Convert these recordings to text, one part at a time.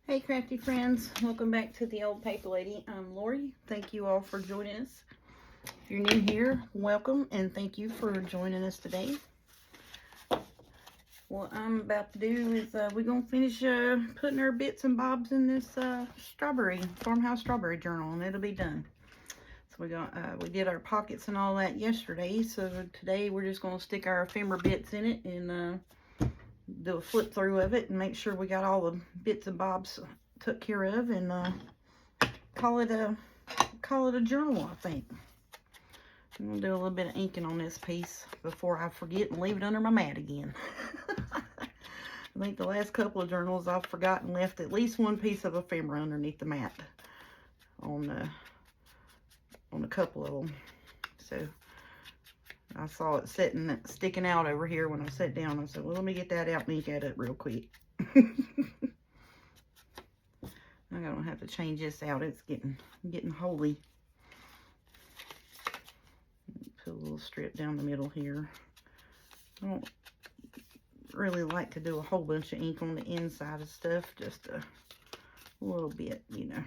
Hey crafty friends, welcome back to the Old Paper Lady. I'm Lori. Thank you all for joining us. If you're new here, welcome and thank you for joining us today. What I'm about to do is we're going to finish putting our bits and bobs in this farmhouse strawberry journal, and it'll be done. So we did our pockets and all that yesterday, so today we're just going to stick our ephemera bits in it and do a flip through of it and make sure we got all the bits and bobs took care of, and call it a journal. I think I'm gonna do a little bit of inking on this piece before I forget and leave it under my mat again. I think the last couple of journals I've forgotten left at least one piece of ephemera underneath the mat on a couple of them. So I saw it sticking out over here when I sat down. I said, well, let me get that out and ink that up real quick. I'm gonna have to change this out. It's getting holy. Put a little strip down the middle here. I don't really like to do a whole bunch of ink on the inside of stuff, just a little bit, you know.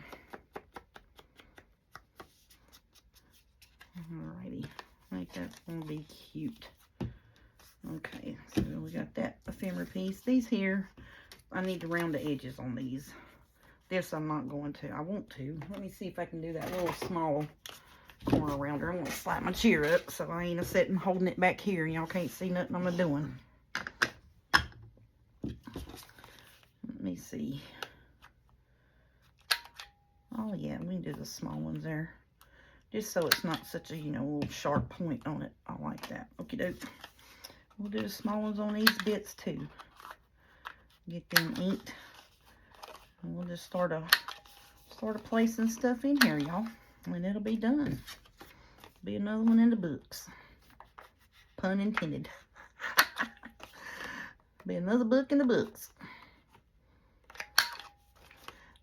Alrighty, I think that's gonna be cute. Okay, so we got that ephemera piece. These here, I need to round the edges on these. This I'm not going to. I want to. Let me see if I can do that little small corner rounder. I'm going to slap my chair up so I ain't sitting holding it back here and y'all can't see nothing I'm doing. Let me see. Oh yeah, we can do the small ones there. Just so it's not such a, little sharp point on it. I like that. Okie doke. We'll do the small ones on these bits too. Get them inked. And we'll just start placing stuff in here, y'all. And it'll be done. Be another one in the books. Pun intended. Be another book in the books.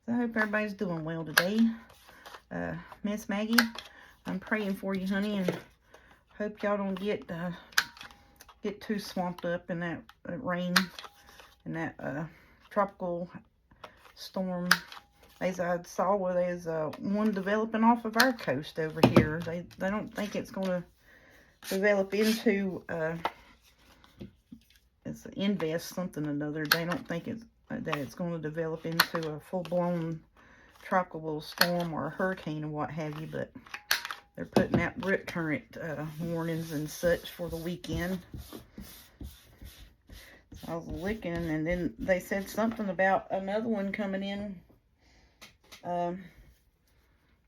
So I hope everybody's doing well today. Miss Maggie, I'm praying for you, honey, and hope y'all don't get too swamped up in that rain and that tropical storm. As I saw where there's one developing off of our coast over here. They don't think it's going to develop into it's an invest something or another. They don't think that it's going to develop into a full-blown tropical storm or a hurricane or what have you, but they're putting out rip current warnings and such for the weekend. So I was looking, and then they said something about another one coming in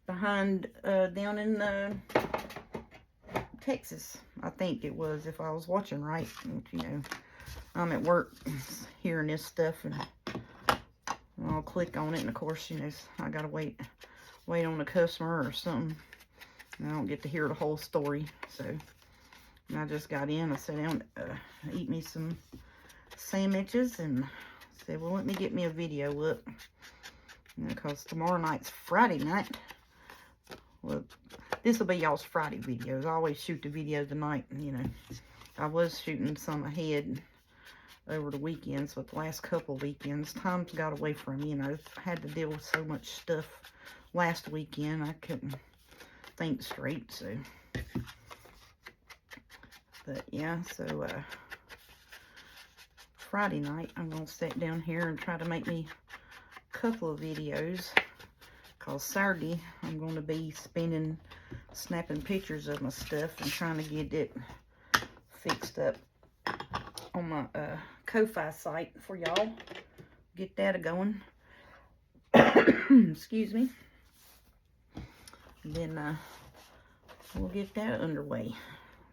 behind down in Texas, I think it was, if I was watching right. And, I'm at work hearing this stuff, and I'll click on it, and of course, I gotta wait on the customer or something. And I don't get to hear the whole story. So I just got in. I sat down to eat me some sandwiches and said, well, let me get me a video up. Because tomorrow night's Friday night. Well, this will be y'all's Friday videos. I always shoot the video tonight. I was shooting some ahead over the weekends, but the last couple of weekends, time's got away from me. I had to deal with so much stuff last weekend. I couldn't think straight, so. But yeah, so Friday night, I'm going to sit down here and try to make me a couple of videos. Because Saturday, I'm going to be snapping pictures of my stuff and trying to get it fixed up on my Ko-Fi site for y'all. Get that going. Excuse me. And then we'll get that underway.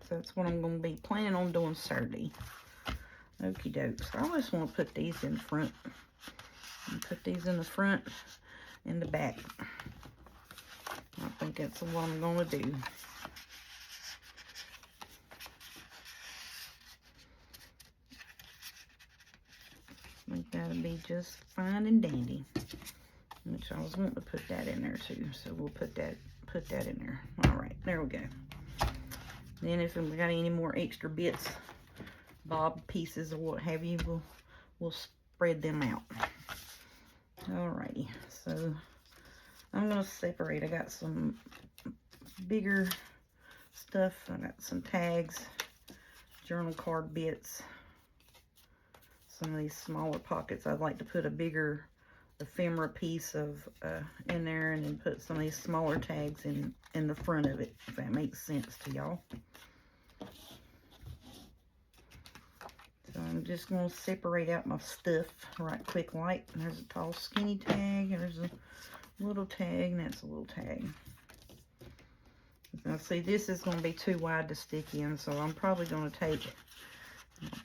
So that's what I'm going to be planning on doing Saturday. Okie doke. So I just want to put these in front. And put these in the front and the back. I think that's what I'm going to do. I think that'll be just fine and dandy. Which I was wanting to put that in there too. So we'll put that in there. Alright, there we go. Then if we got any more extra bits, bob pieces or what have you, we'll spread them out. Alrighty, so I'm gonna separate. I got some bigger stuff. I got some tags, journal card bits, some of these smaller pockets. I'd like to put a bigger ephemera piece of in there, and then put some of these smaller tags in the front of it, if that makes sense to y'all. So I'm just going to separate out my stuff right quick like. There's a tall skinny tag, there's a little tag, and that's a little tag. Now see, this is going to be too wide to stick in, so I'm probably going to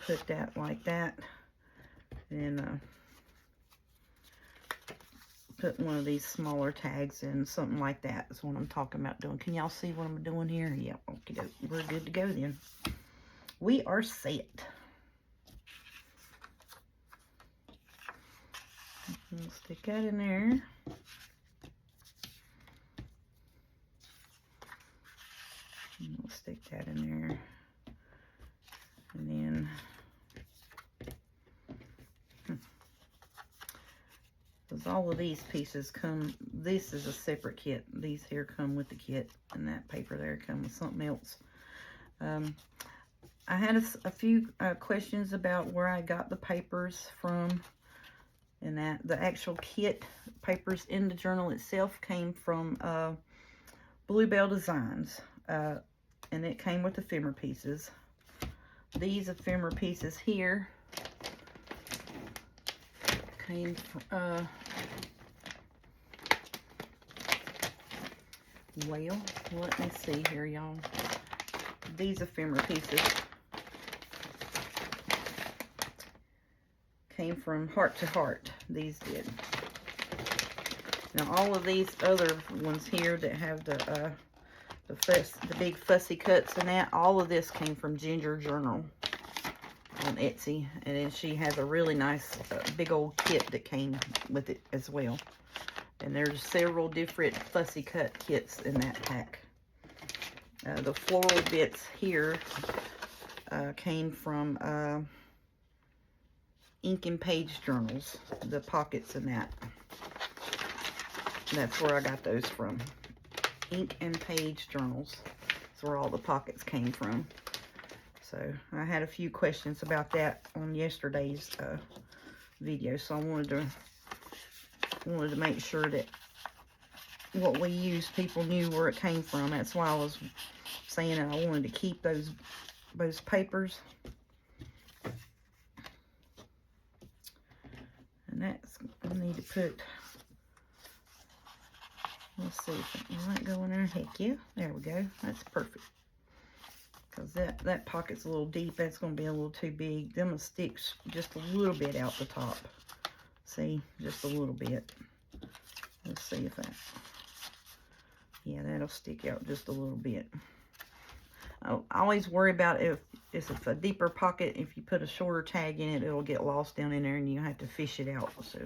put that like that, and put one of these smaller tags in, something like that is what I'm talking about doing. Can y'all see what I'm doing here? Yeah, okay, we're good to go then. We are set. I'll stick that in there. And we'll stick that in there. And then because all of these pieces come, this is a separate kit. These here come with the kit, and that paper there comes with something else. I had a few questions about where I got the papers from, and that the actual kit papers in the journal itself came from Bluebell Designs, and it came with ephemera pieces. These ephemera pieces here came from, well, let me see here, y'all. These ephemera pieces came from Heart to Heart. These did. Now all of these other ones here that have the big fussy cuts and that, all of this came from Ginger Journal on Etsy, and then she has a really nice big old kit that came with it as well. And there's several different fussy cut kits in that pack. The floral bits here came from Ink and Page Journals, the pockets and that. That's where I got those from. Ink and Page Journals. That's where all the pockets came from. So I had a few questions about that on yesterday's video, so I wanted to make sure that what we used, people knew where it came from. That's why I was saying that I wanted to keep those papers. And that's, I need to put, let's see if it might go in there. Heck yeah, there we go. That's perfect. Because that pocket's a little deep. That's going to be a little too big. Them will stick just a little bit out the top. See, just a little bit. Let's see if that, yeah, that'll stick out just a little bit. I always worry about if it's a deeper pocket, if you put a shorter tag in it, it'll get lost down in there and you have to fish it out. So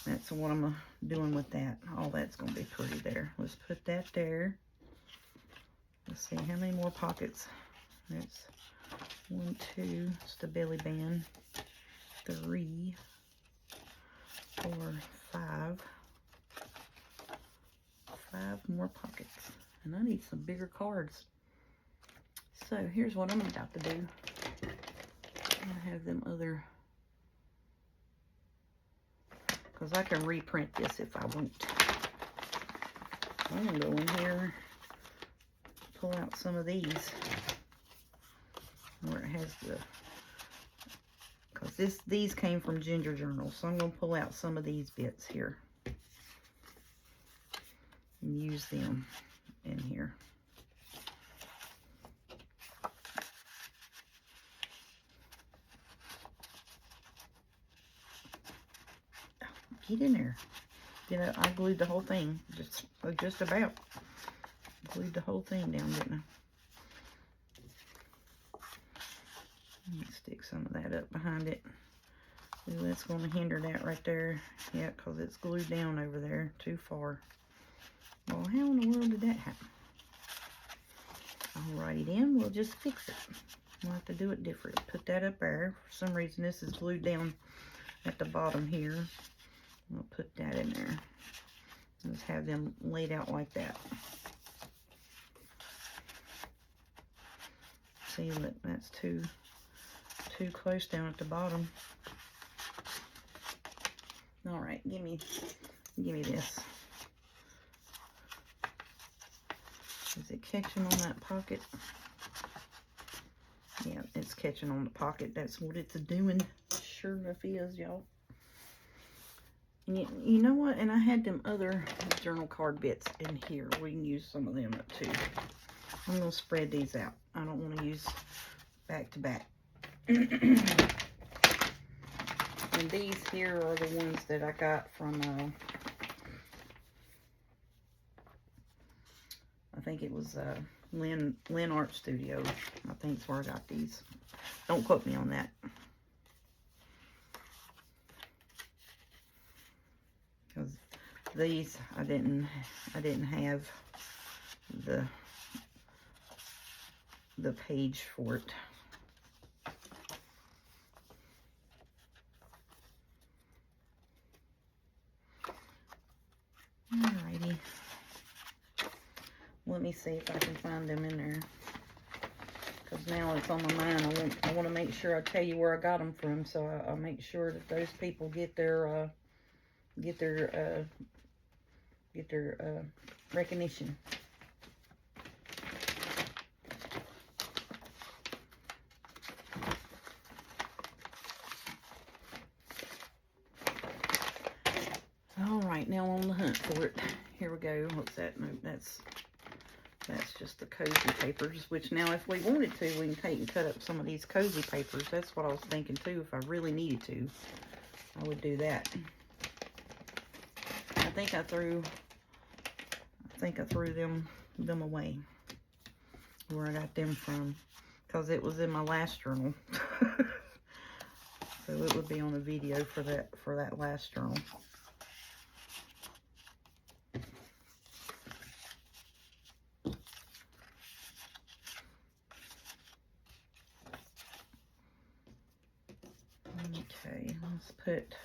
that's what I'm doing with that. All that's going to be pretty there. Let's put that there. Let's see how many more pockets. That's 1, 2. It's the belly band. 3, 4, 5. 5 more pockets. And I need some bigger cards. So here's what I'm about to do. I have them other, because I can reprint this if I want. I'm going to go in here, pull out some of these where it has the, because these came from Ginger Journal, so I'm going to pull out some of these bits here and use them in here. Get in there. You know, I glued the whole thing. Just about. Glued the whole thing down, didn't I? Let me stick some of that up behind it. Ooh, that's going to hinder that right there. Yeah, because it's glued down over there too far. Well, how in the world did that happen? Alrighty then, we'll just fix it. We'll have to do it different. Put that up there. For some reason, this is glued down at the bottom here. I'll put that in there. Just have them laid out like that. See, look, that's too close down at the bottom. All right, give me this. Is it catching on that pocket? Yeah, it's catching on the pocket. That's what it's doing. Sure enough is, y'all. And you know what? And I had them other journal card bits in here. We can use some of them up too. I'm going to spread these out. I don't want to use back to back. And these here are the ones that I got from, I think it was Lynn Art Studio. I think that's where I got these. Don't quote me on that. Because these I didn't have the page for it. Alrighty. Let me see if I can find them in there. Because now it's on my mind. I want to make sure I tell you where I got them from, so I'll make sure that those people get their recognition. All right, now on the hunt for it. Here we go. What's that? No, that's just the cozy papers, which now if we wanted to, we can take and cut up some of these cozy papers. That's what I was thinking too. If I really needed to, I would do that. I think I threw them away where I got them from, because it was in my last journal. So it would be on the video for that last journal. Okay, let's put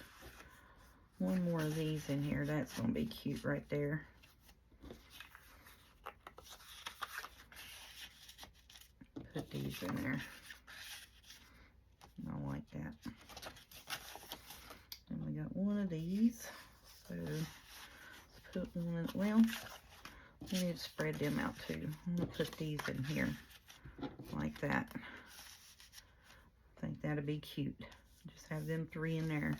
one more of these in here. That's going to be cute right there. Put these in there. I like that. And we got one of these. So let's put one in, well, we need to spread them out too. I'm going to put these in here like that. I think that'd be cute. Just have them three in there.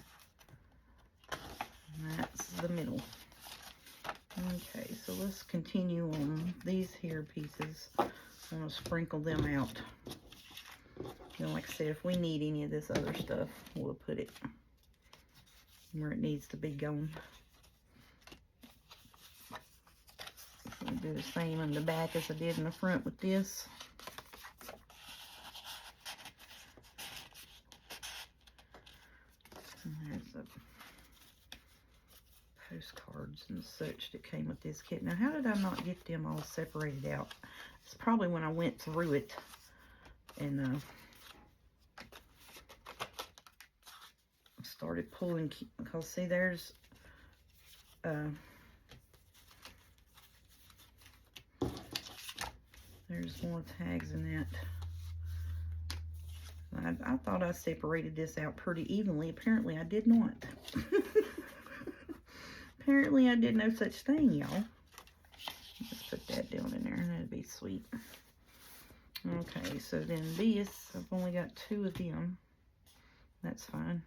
And that's the middle. Okay, so let's continue on these here pieces. I'm going to sprinkle them out. You know, like I said, if we need any of this other stuff, we'll put it where it needs to be going. I'll do the same on the back as I did in the front with this. And there's the postcards and such that came with this kit. Now, how did I not get them all separated out? It's probably when I went through it and started pulling, because see, there's more tags in that. I thought I separated this out pretty evenly. Apparently I did not. Apparently I did no such thing, y'all. Let's put that down in there. That'd be sweet. Okay, so then this, I've only got 2 of them. That's fine.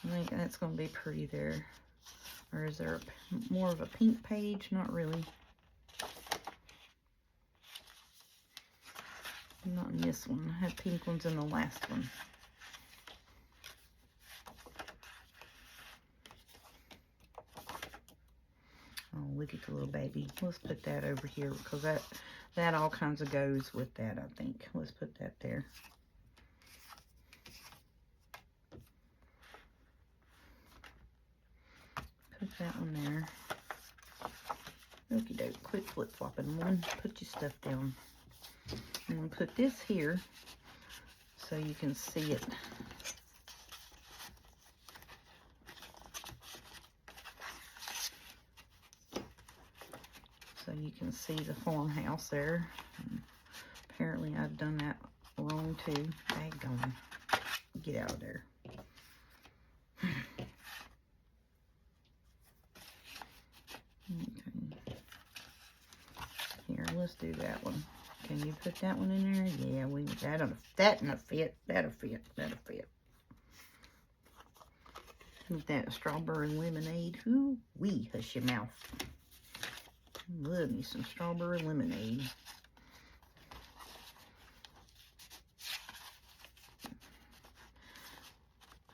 I think that's going to be pretty there. Or is there more of a pink page? Not really. Not in this one. I had pink ones in the last one. Oh, look at the little baby. Let's put that over here, because that all kinds of goes with that, I think. Let's put that there. Put that one there. Okie doke. Quit flip flopping. One, put your stuff down. I'm going to put this here so you can see it. So you can see the farmhouse there. And apparently I've done that wrong too. Daggone. Get out of there. Okay. Here, let's do that one. Can you put that one in there? Yeah, that'll fit. That'll fit. That'll fit. With that strawberry lemonade. Ooh wee, hush your mouth. Love me some strawberry lemonade.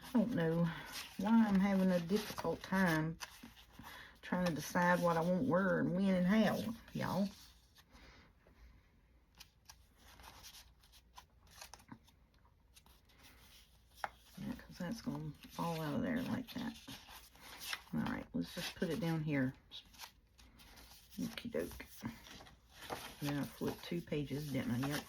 I don't know why I'm having a difficult time trying to decide what I want where and when and how, y'all. Yeah, because that's going to fall out of there like that. Alright, let's just put it down here. Okie doke. Then I flipped 2 pages, didn't I? Yep.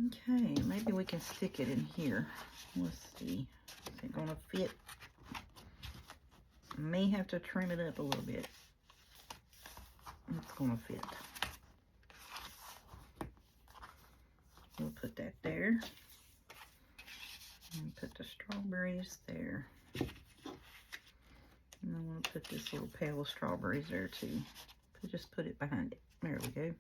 Okay, maybe we can stick it in here. Let's see. Is it gonna fit? May have to trim it up a little bit. It's gonna fit. We'll put that there. And put the strawberries there. And I want to put this little pail of strawberries there too. Just put it behind it. There we go.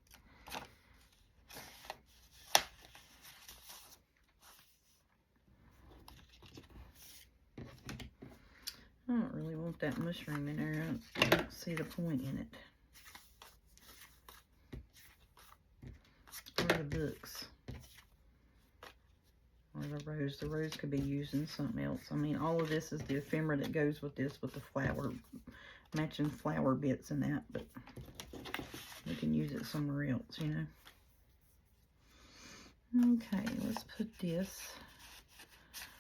I don't really want that mushroom in there. I don't see the point in it. Or the books. Or the rose. The rose could be used in something else. I mean, all of this is the ephemera that goes with this, with the flower, matching flower bits and that, but we can use it somewhere else, you know. Okay, let's put this.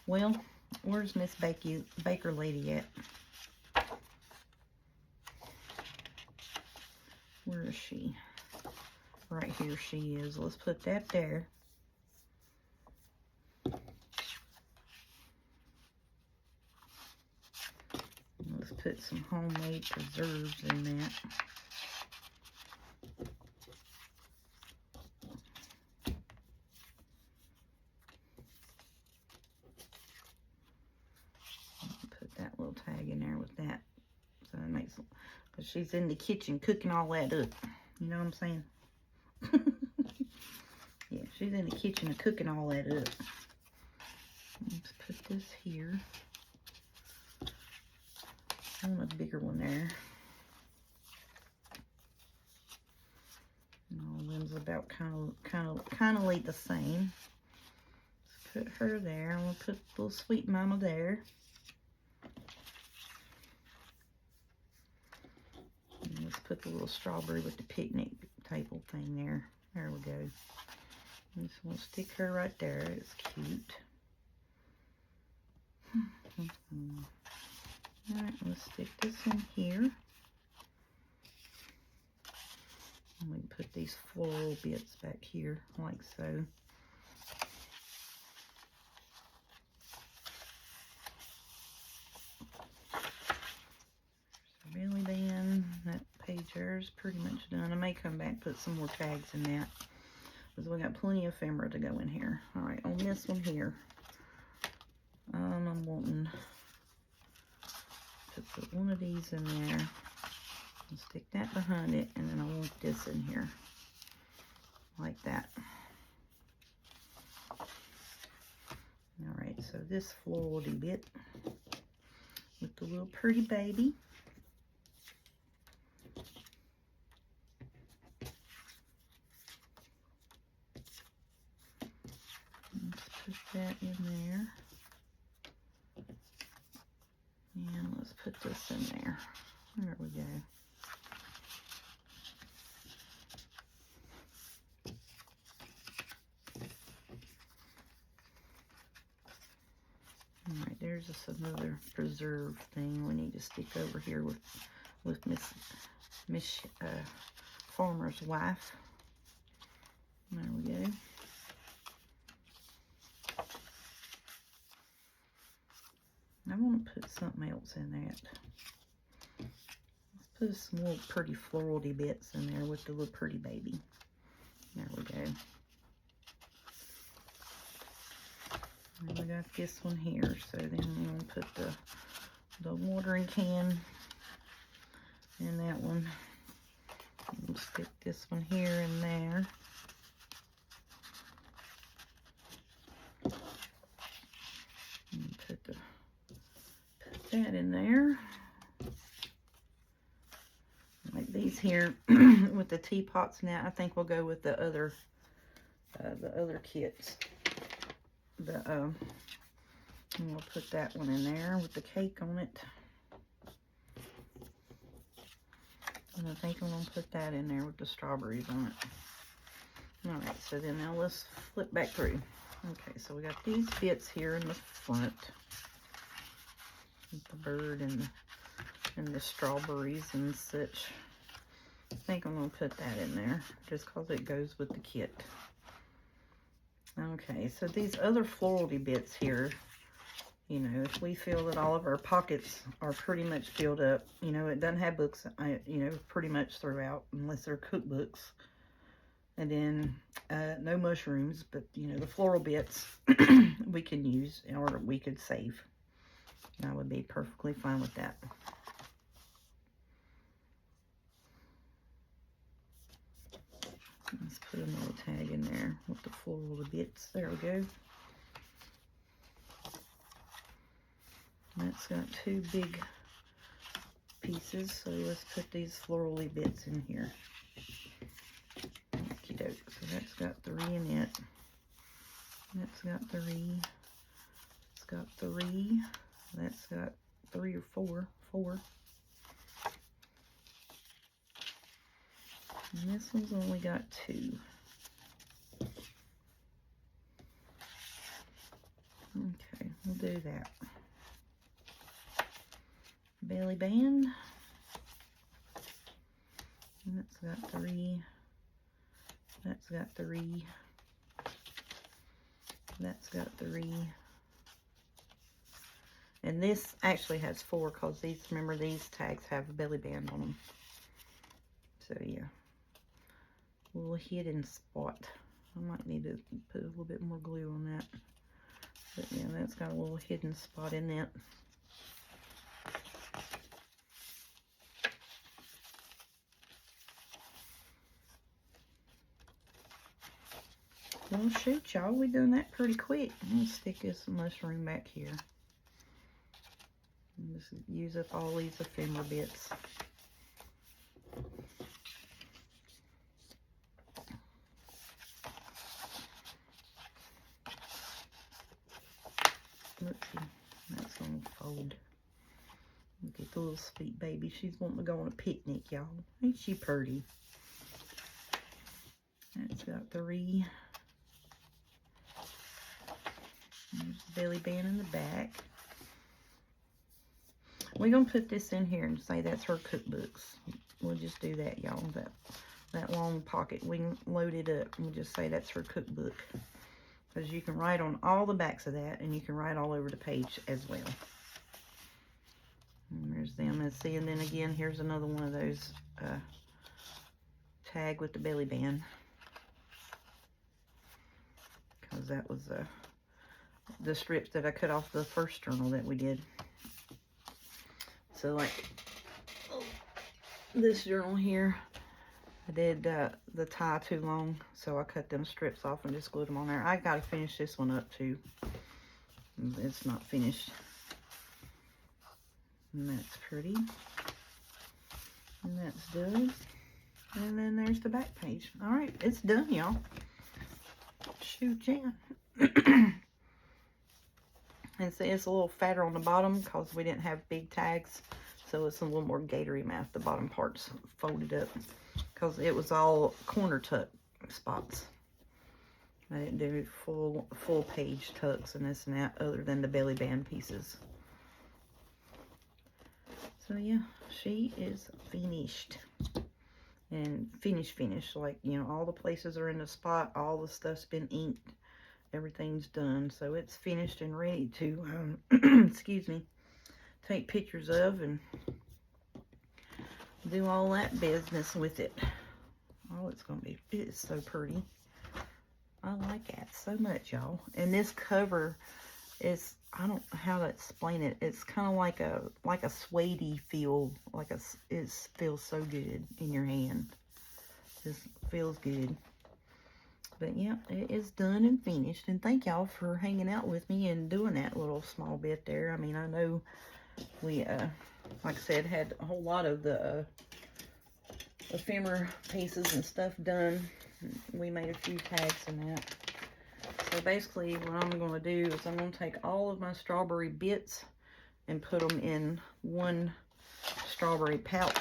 Well, where's Miss Baker Lady at? Where is she? Right here she is. Let's put that there. Let's put some homemade preserves in that. Put that little tag in there with that. So it makes, because she's in the kitchen cooking all that up. You know what I'm saying? Yeah, she's in the kitchen cooking all that up. Let's put this here. I want a bigger one there. And all of them's about kind of like the same. Let's put her there. I'm gonna put little sweet mama there. And let's put the little strawberry with the picnic table thing there. There we go. And just want to stick her right there. It's cute. Alright, let's stick this in here. And we can put these floral bits back here, like so. Really then, that page there is pretty much done. I may come back and put some more tags in that, because we got plenty of ephemera to go in here. Alright, on this one here, I'm wanting to put one of these in there and stick that behind it, and then I want this in here like that. Alright, so this floral bit with the little pretty baby. Let's put that in there. And let's put this in there. There we go. Alright, there's just another preserve thing we need to stick over here with Miss Farmer's Wife. There we go. I want to put something else in that. Let's put some little pretty florally bits in there with the little pretty baby. There we go. And we got this one here. So then I'm going to put the watering can in that one. We'll stick this one here and there. And put that in there. Like these here with the teapots now. I think we'll go with the other kits. And we'll put that one in there with the cake on it. And I think I'm going to put that in there with the strawberries on it. Alright, so then now let's flip back through. Okay, so we got these bits here in the front. With the bird and the strawberries and such. I think I'm going to put that in there just because it goes with the kit. Okay, so these other florally bits here, you know, if we feel that all of our pockets are pretty much filled up, you know, it doesn't have books, you know, pretty much throughout, unless they're cookbooks. And then no mushrooms, but, you know, the floral bits we can use or we could save. I would be perfectly fine with that. Let's put another tag in there with the floral bits. There we go. That's got two big pieces, so let's put these florally bits in here. Okie doke. So that's got 3 in it. That's got 3. It's got 3. That's got 3 or 4. 4. And this one's only got 2. Okay, we'll do that. Belly band. And that's got 3. That's got 3. That's got 3. And this actually has 4 because these, remember, these tags have a belly band on them. So yeah. A little hidden spot. I might need to put a little bit more glue on that. But yeah, that's got a little hidden spot in that. Well, shoot, y'all, we're doing that pretty quick. I'm going to stick this mushroom back here. And just use up all these ephemera bits. Let's see. That's going to fold. Look at the little sweet baby. She's wanting to go on a picnic, y'all. Ain't she pretty? That's got 3. There's the belly band in the back. We're going to put this in here and say that's her cookbooks. We'll just do that, y'all. That long pocket. We can load it up and we'll just say that's her cookbook. Because you can write on all the backs of that and you can write all over the page as well. And there's them. Let's see. And then again, here's another one of those tag with the belly band. Because that was the strips that I cut off the first journal that we did. So like this journal here, I did the tie too long, so I cut them strips off and just glued them on there. I gotta finish this one up too. It's not finished. And that's pretty. And that's done. And then there's the back page. Alright, it's done, y'all. Shoot, yeah. And see, it's a little fatter on the bottom because we didn't have big tags. So it's a little more gatory mouth. The bottom part's folded up because it was all corner tuck spots. I didn't do full page tucks and this and that other than the belly band pieces. So yeah, she is finished. and finish. Like, you know, all the places are in the spot. All the stuff's been inked. Everything's done. So it's finished and ready to, excuse me, take pictures of and do all that business with it. Oh, it's going to be, it's so pretty. I like that so much, y'all. And this cover is, I don't know how to explain it. It's kind of like a suede-y feel. It feels so good in your hand. Just feels good. But yeah, it is done and finished. And thank y'all for hanging out with me and doing that little small bit there. I mean, I know we, like I said, had a whole lot of the ephemera pieces and stuff done. We made a few tags and that. So basically what I'm going to do is I'm going to take all of my strawberry bits and put them in one strawberry pouch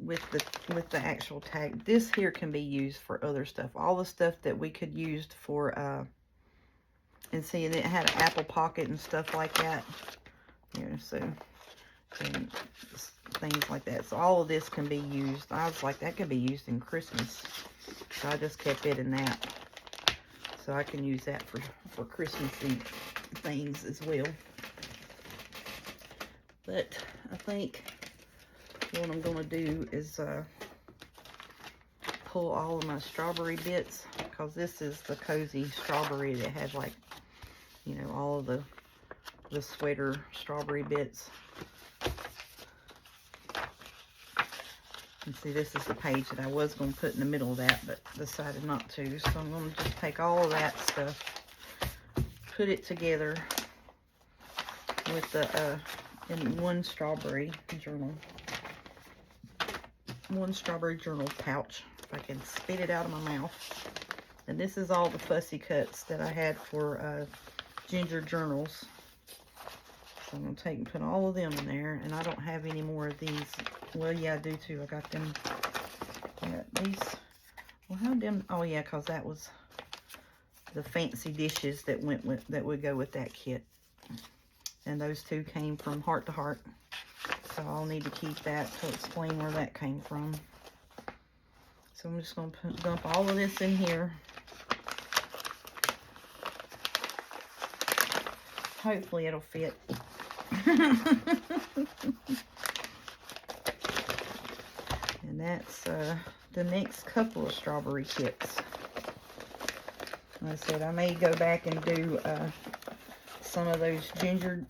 with the actual tag. This here can be used for other stuff. All the stuff that we could use for, and see, and it had an apple pocket and stuff like that. You know, so, and things like that. So all of this can be used. I was like, that could be used in Christmas. So I just kept it in that. So I can use that for Christmassy things as well. But I think what I'm going to do is pull all of my strawberry bits, because this is the cozy strawberry that had, like, you know, all of the sweater strawberry bits. And see, this is the page that I was going to put in the middle of that, but decided not to. So I'm going to just take all of that stuff, put it together with the, in one strawberry journal. One strawberry journal pouch, if I can spit it out of my mouth. And this is all the fussy cuts that I had for ginger journals. So I'm going to take and put all of them in there. And I don't have any more of these. Well, yeah, I do too. I got them. I got these. Well, how them? Oh, yeah, because that was the fancy dishes that went with, that would go with that kit. And those two came from Heart to Heart. So I'll need to keep that to explain where that came from. So I'm just going to dump all of this in here. Hopefully it'll fit. And that's the next couple of strawberry kits. Like I said, I may go back and do some of those ginger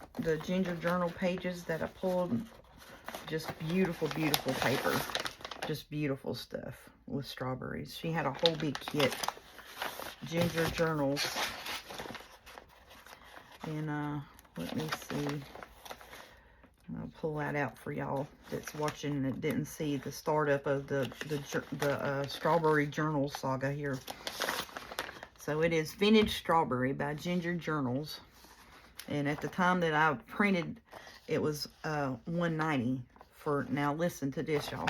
journal pages that I pulled. Just beautiful, beautiful paper. Just beautiful stuff with strawberries. She had a whole big kit. Ginger journals. And let me see. I'll pull that out for y'all that's watching that didn't see the startup of the strawberry journal saga here. So it is Vintage Strawberry by Ginger Journals. And at the time that I printed, it was $1.90 for, now listen to this, y'all.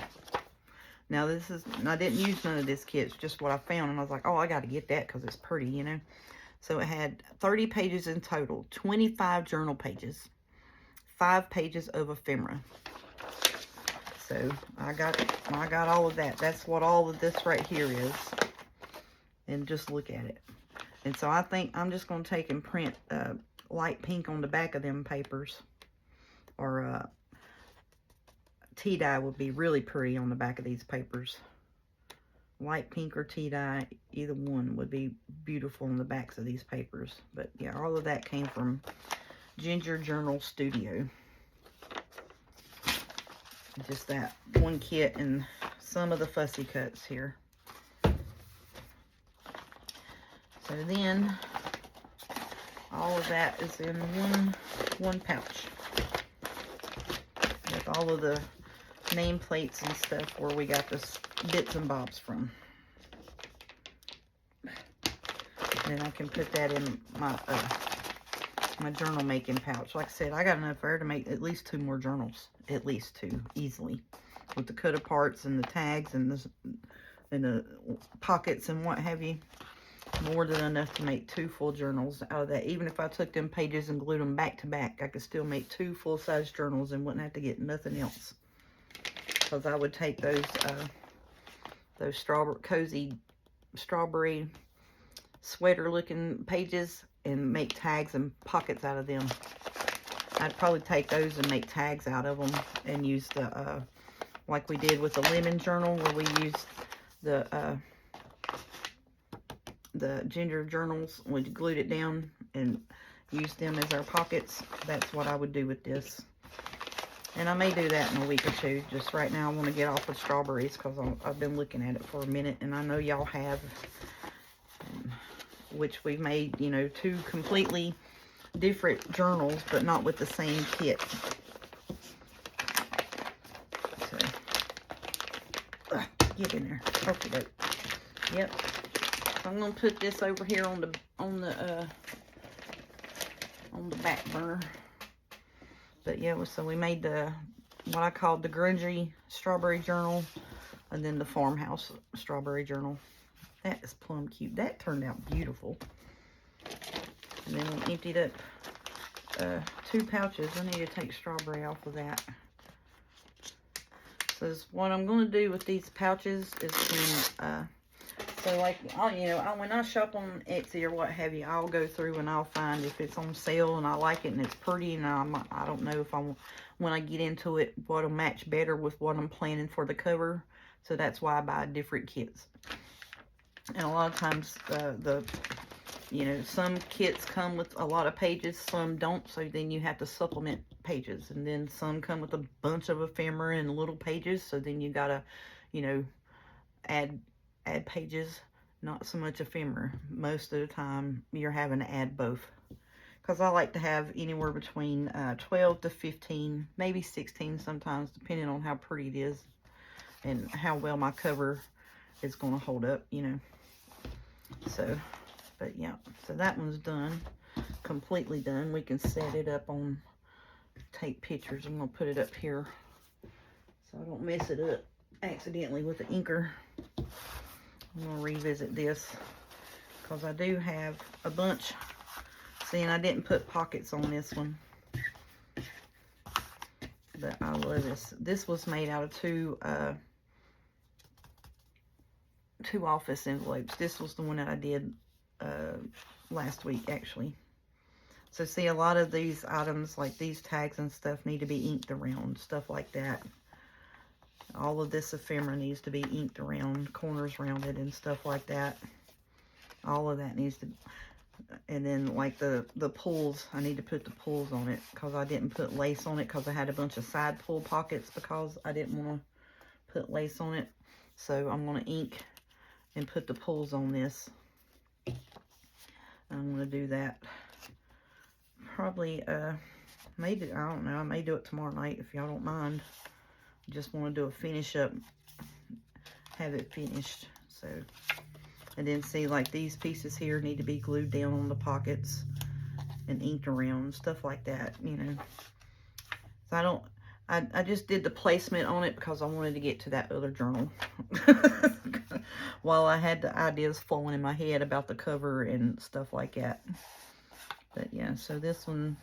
Now this is, I didn't use none of this kit, it's just what I found, and I was like, oh, I got to get that because it's pretty, you know. So it had 30 pages in total, 25 journal pages, 5 pages of ephemera. So I got all of that. That's what all of this right here is. And just look at it. And so I think I'm just going to take and print light pink on the back of them papers, or tea dye would be really pretty on the back of these papers. Light pink or tea dye, either one would be beautiful on the backs of these papers. But yeah, all of that came from Ginger Journal Studio. Just that one kit and some of the fussy cuts here. So then all of that is in one pouch with all of the nameplates and stuff where we got this bits and bobs from. Then I can put that in my my journal making pouch. Like I said, I got enough there to make at least 2 more journals, at least 2 easily, with the cut aparts and the tags and the pockets and what have you. More than enough to make 2 full journals out of that. Even if I took them pages and glued them back to back, I could still make 2 full-size journals and wouldn't have to get nothing else. because I would take those cozy strawberry sweater looking pages and make tags and pockets out of them. I'd probably take those and make tags out of them and use the like we did with the lemon journal, where we used the ginger journals. We glued it down and used them as our pockets. That's what I would do with this. And I may do that in a week or two. Just right now I want to get off with strawberries because I've been looking at it for a minute, and I know y'all have. Which we've made, you know, 2 completely different journals, but not with the same kit. So, get in there. Okay, yep. So I'm gonna put this over here on the back burner. But yeah, so we made what I called the grungy strawberry journal, and then the farmhouse strawberry journal. That is plumb cute. That turned out beautiful. And then we emptied up 2 pouches. I need to take strawberry off of that. So what I'm going to do with these pouches is so like, when I shop on Etsy or what have you, I'll go through and I'll find if it's on sale and I like it and it's pretty, and I don't know if when I get into it, what'll match better with what I'm planning for the cover. So that's why I buy different kits. And a lot of times, some kits come with a lot of pages, some don't, so then you have to supplement pages. And then some come with a bunch of ephemera and little pages, so then you gotta, add pages, not so much ephemera. Most of the time, you're having to add both. Because I like to have anywhere between 12 to 15, maybe 16 sometimes, depending on how pretty it is and how well my cover is going to hold up, So, but yeah, so that one's done, completely done. We can set it up on, take pictures. I'm going to put it up here so I don't mess it up accidentally with the inker. I'm going to revisit this because I do have a bunch. See, and I didn't put pockets on this one, but I love this. This was made out of two office envelopes. This was the one that I did last week, actually. So see, a lot of these items, like these tags and stuff, need to be inked around, stuff like that. All of this ephemera needs to be inked around, corners rounded and stuff like that. All of that needs to, and then like the pulls, I need to put the pulls on it because I didn't put lace on it because I had a bunch of side pull pockets because I didn't want to put lace on it. So I'm going to ink and put the pulls on this. I'm going to do that probably, maybe, I don't know, I may do it tomorrow night if y'all don't mind. Just want to do a finish up, have it finished. So, and then see, like these pieces here need to be glued down on the pockets and inked around, stuff like that, So I just did the placement on it because I wanted to get to that other journal while I had the ideas flowing in my head about the cover and stuff like that. But yeah, so this one,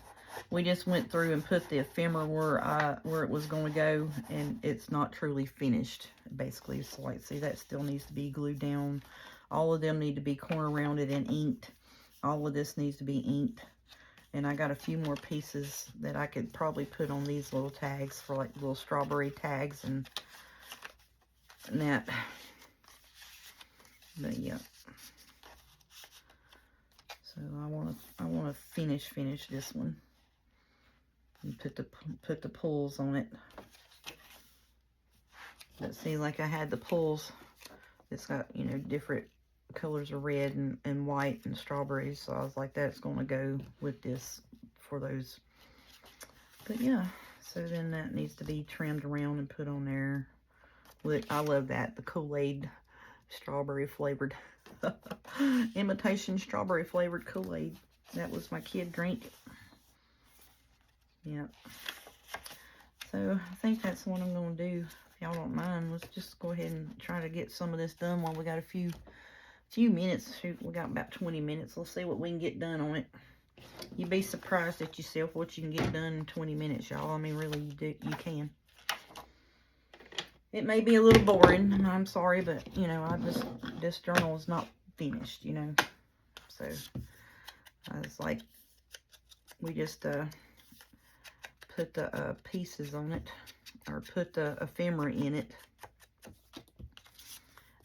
we just went through and put the ephemera where it was going to go, and it's not truly finished, basically. So like, see, that still needs to be glued down. All of them need to be corner rounded and inked. All of this needs to be inked. And I got a few more pieces that I could probably put on these little tags for like little strawberry tags and that. But yeah. So I want to finish this one. And put the pulls on it. But see, like I had the pulls. It's got, different colors of red and white and strawberries. So I was like, that's going to go with this for those. But yeah, so then that needs to be trimmed around and put on there. Look, I love that. The Kool-Aid strawberry flavored. Imitation strawberry flavored Kool-Aid. That was my kid drink. Yep. So I think that's what I'm going to do. If y'all don't mind, let's just go ahead and try to get some of this done while we got a few minutes. Shoot, we got about 20 minutes. Let's see what we can get done on it. You'd be surprised at yourself what you can get done in 20 minutes, y'all. I mean, really, you can. It may be a little boring. I'm sorry, but, you know, this journal is not finished, you know. So, it's like, we just put the pieces on it, or put the ephemera in it,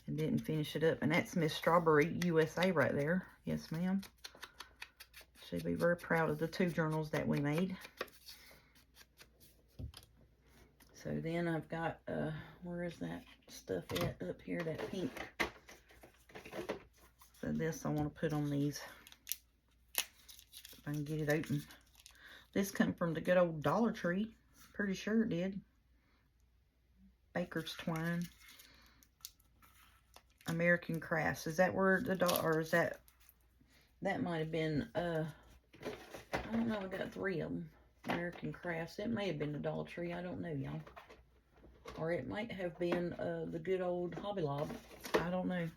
and didn't finish it up. And that's Miss Strawberry USA right there. Yes, ma'am. She'll be very proud of the 2 journals that we made. So then I've got, where is that stuff at up here, that pink? So this I want to put on these, if I can get it open. This come from the good old Dollar Tree. Pretty sure it did. Baker's Twine. American Crafts. Is that where the or is that might have been, I don't know, I got 3 of them. American Crafts. It may have been the Dollar Tree. I don't know, y'all. Or it might have been the good old Hobby Lobby. I don't know.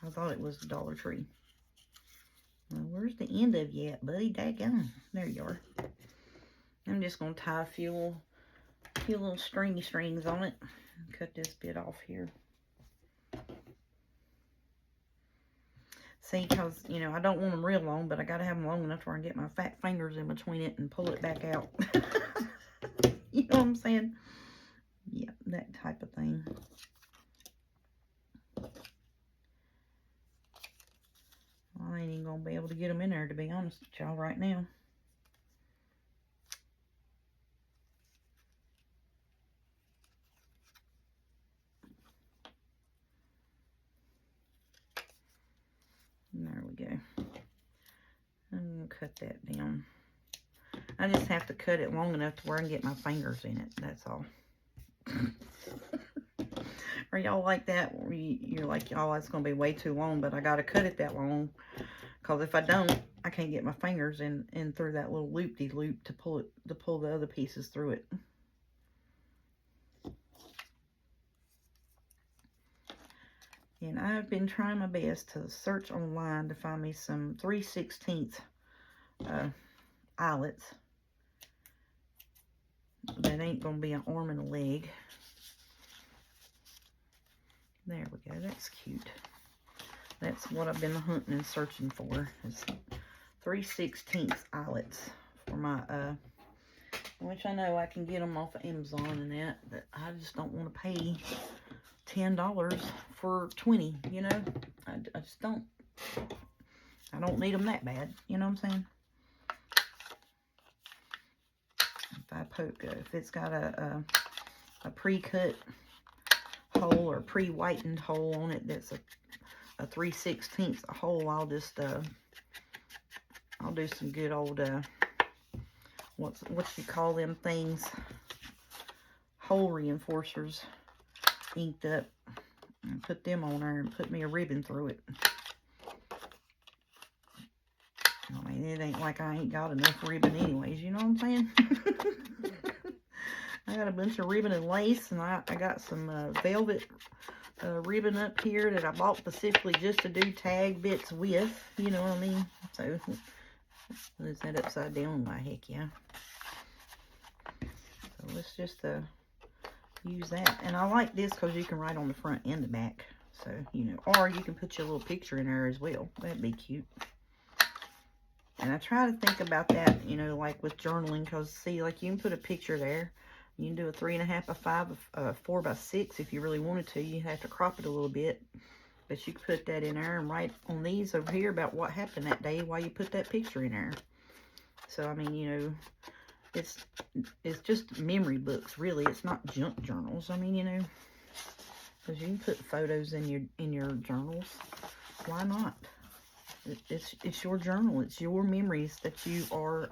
I thought it was the Dollar Tree. Well, where's the end of you at, buddy? Daggone. There you are. I'm just going to tie a few little stringy strings on it. Cut this bit off here. See, because, you know, I don't want them real long, but I got to have them long enough where I can get my fat fingers in between it and pull it back out. You know what I'm saying? Yeah, that type of thing. I ain't even going to be able to get them in there, to be honest with y'all, right now. There we go. I'm going to cut that down. I just have to cut it long enough to where I can get my fingers in it. That's all. Are y'all like that? You're like, y'all, that's going to be way too long, but I got to cut it that long. Because if I don't, I can't get my fingers in through that little loop-de-loop to pull the other pieces through it. And I've been trying my best to search online to find me some 3/16 eyelets. That ain't going to be an arm and a leg. There we go. That's cute. That's what I've been hunting and searching for. Is 3/16 eyelets for my, which I know I can get them off of Amazon and that, but I just don't want to pay $10 for 20, you know? I just don't. I don't need them that bad, you know what I'm saying? If it's got a pre-cut hole or pre-whitened hole on it that's a 3/16 hole, I'll just I'll do some good old what you call them things, hole reinforcers, inked up, and put them on there and put me a ribbon through it. I mean, it ain't like I ain't got enough ribbon anyways, you know what I'm saying? I got a bunch of ribbon and lace, and I got some velvet ribbon up here that I bought specifically just to do tag bits with, you know what I mean? So, is that upside down? Why, heck yeah. So, let's just use that. And I like this because you can write on the front and the back. So, you know, or you can put your little picture in there as well. That'd be cute. And I try to think about that, you know, like with journaling, because see, like you can put a picture there. You can do a 3.5 by 5, 4 by 6 if you really wanted to. You have to crop it a little bit, but you could put that in there and write on these over here about what happened that day while you put that picture in there. So I mean, you know, it's just memory books, really. It's not junk journals. I mean, you know, because you can put photos in your journals. Why not? It's your journal. It's your memories that you are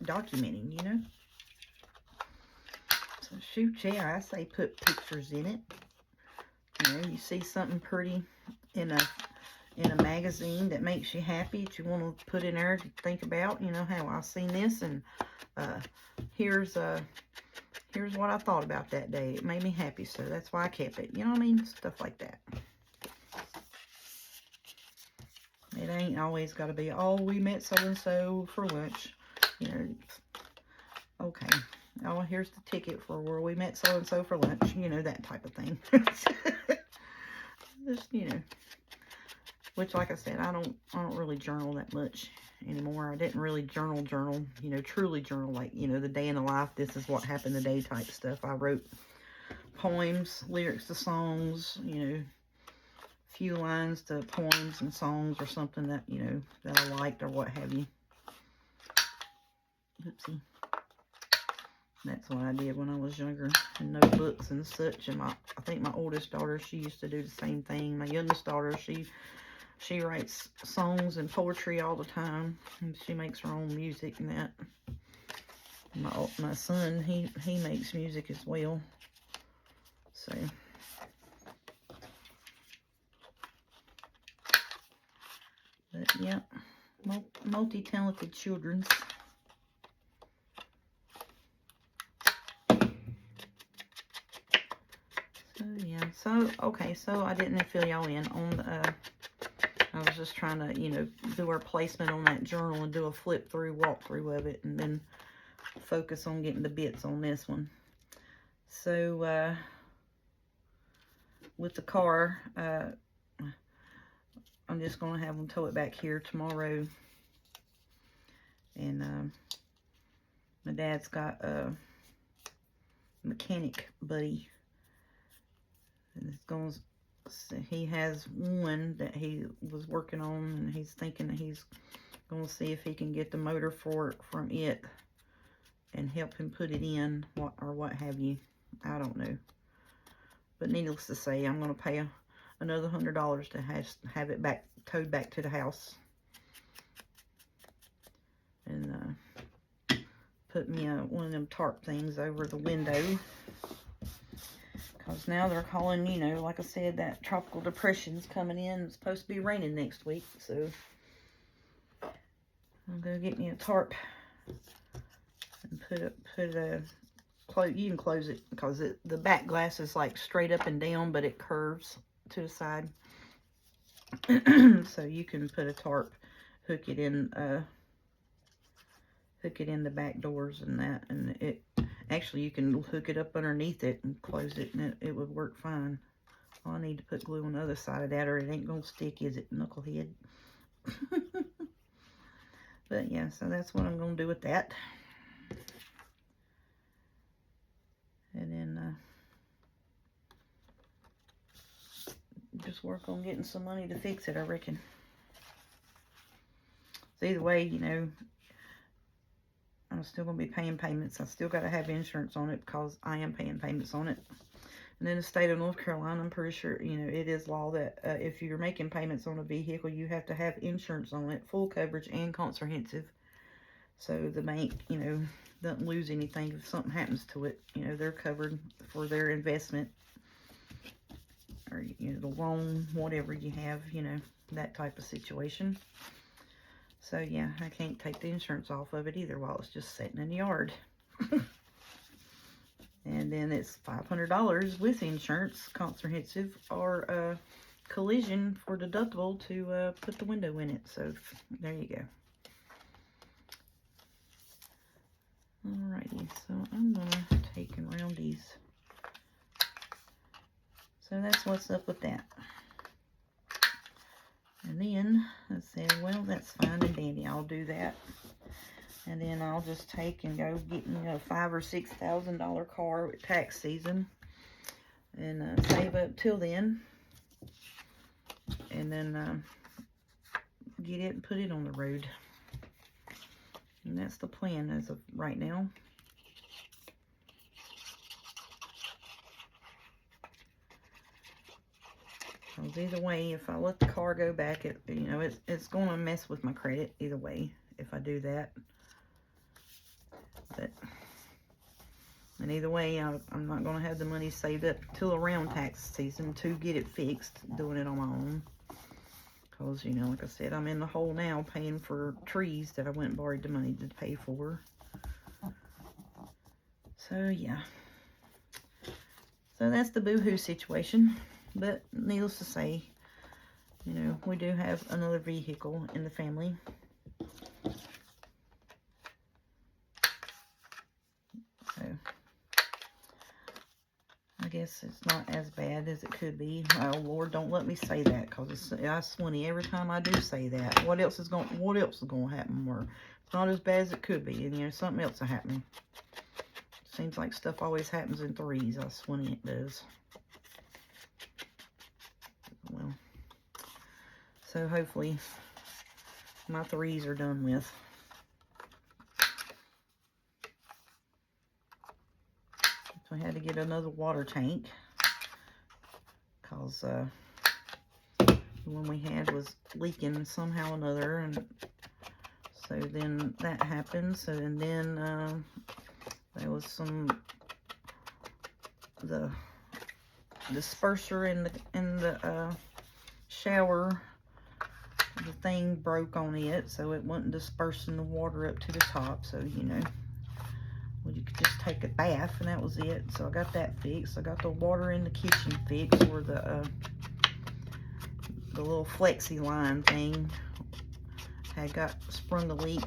documenting, you know. So shoot, yeah, I say put pictures in it. You know, you see something pretty in a magazine that makes you happy, that you want to put in there to think about, you know, how I seen this, and here's what I thought about that day. It made me happy, so that's why I kept it. You know what I mean? Stuff like that. It ain't always got to be, oh, we met so-and-so for lunch. You know, okay. oh, here's the ticket for where we met so-and-so for lunch. You know, that type of thing. Just, you know, which, like I said, I don't really journal that much anymore. I didn't really journal, you know, truly journal, like, you know, the day in the life, this is what happened today type stuff. I wrote poems, lyrics to songs, you know, few lines to poems and songs or something that, you know, that I liked or what have you. Oopsie. That's what I did when I was younger, in notebooks and such. And I think my oldest daughter, she used to do the same thing. My youngest daughter, she writes songs and poetry all the time, and she makes her own music and that. My son, he makes music as well. So, but yeah, multi-talented children. So yeah, so okay, so I didn't fill y'all in on the. I was just trying to, you know, do our placement on that journal and do a flip through, walk through of it, and then focus on getting the bits on this one. So, with the car, I'm just going to have them tow it back here tomorrow. And my dad's got a mechanic buddy. And it's going to, he has one that he was working on, and he's thinking that he's going to see if he can get the motor for it from it and help him put it in, or what have you. I don't know. But needless to say, I'm going to pay another $100 to have it towed back to the house. And put me one of them tarp things over the window. Because now they're calling, you know, like I said, that tropical depression's coming in. It's supposed to be raining next week. So I'll go get me a tarp and you can close it because the back glass is like straight up and down, but it curves to the side. So you can put a tarp, hook it in the back doors and that, and it actually, you can hook it up underneath it and close it, and it would work fine. Well, I need to put glue on the other side of that, or it ain't gonna stick, is it, knucklehead? But yeah, so that's what I'm gonna do with that. And then just work on getting some money to fix it, I reckon. So either way, you know, I'm still going to be paying payments. I still got to have insurance on it because I am paying payments on it. And in the state of North Carolina, I'm pretty sure, you know, it is law that if you're making payments on a vehicle, you have to have insurance on it, full coverage and comprehensive. So the bank, you know, doesn't lose anything if something happens to it. You know, they're covered for their investment, or, you know, the loan, whatever you have, you know, that type of situation. So yeah, I can't take the insurance off of it either while it's just sitting in the yard. And then it's $500 with insurance, comprehensive, or collision for deductible to put the window in it. So there you go. Alrighty, so I'm gonna take and round these. So that's what's up with that. And then I said, well, that's fine and dandy. I'll do that. And then I'll just take and go get me a $5,000 or $6,000 car with tax season, and save up till then. And then get it and put it on the road. And that's the plan as of right now. Because either way, if I let the car go back, you know, it's going to mess with my credit either way if I do that. And either way, I'm not going to have the money saved up till around tax season to get it fixed, doing it on my own. Because, you know, like I said, I'm in the hole now paying for trees that I went and borrowed the money to pay for. So, yeah. So, that's the boo-hoo situation. But, needless to say, you know, we do have another vehicle in the family. So, guess it's not as bad as it could be. Oh Lord, don't let me say that, because I sweaty every time I do say that. What else is going to happen where it's not as bad as it could be, and you know, something else is happening. Seems like stuff always happens in threes. I sweaty it does. Well, so hopefully my threes are done with. So I had to get another water tank, because the one we had was leaking somehow or another, and so then that happened. So and then there was the disperser in the shower. The thing broke on it, so it wasn't dispersing the water up to the top. So you know, well, you could just take a bath, and that was it. So I got that fixed. I got the water in the kitchen fixed, where the little flexi line thing had got sprung the leak.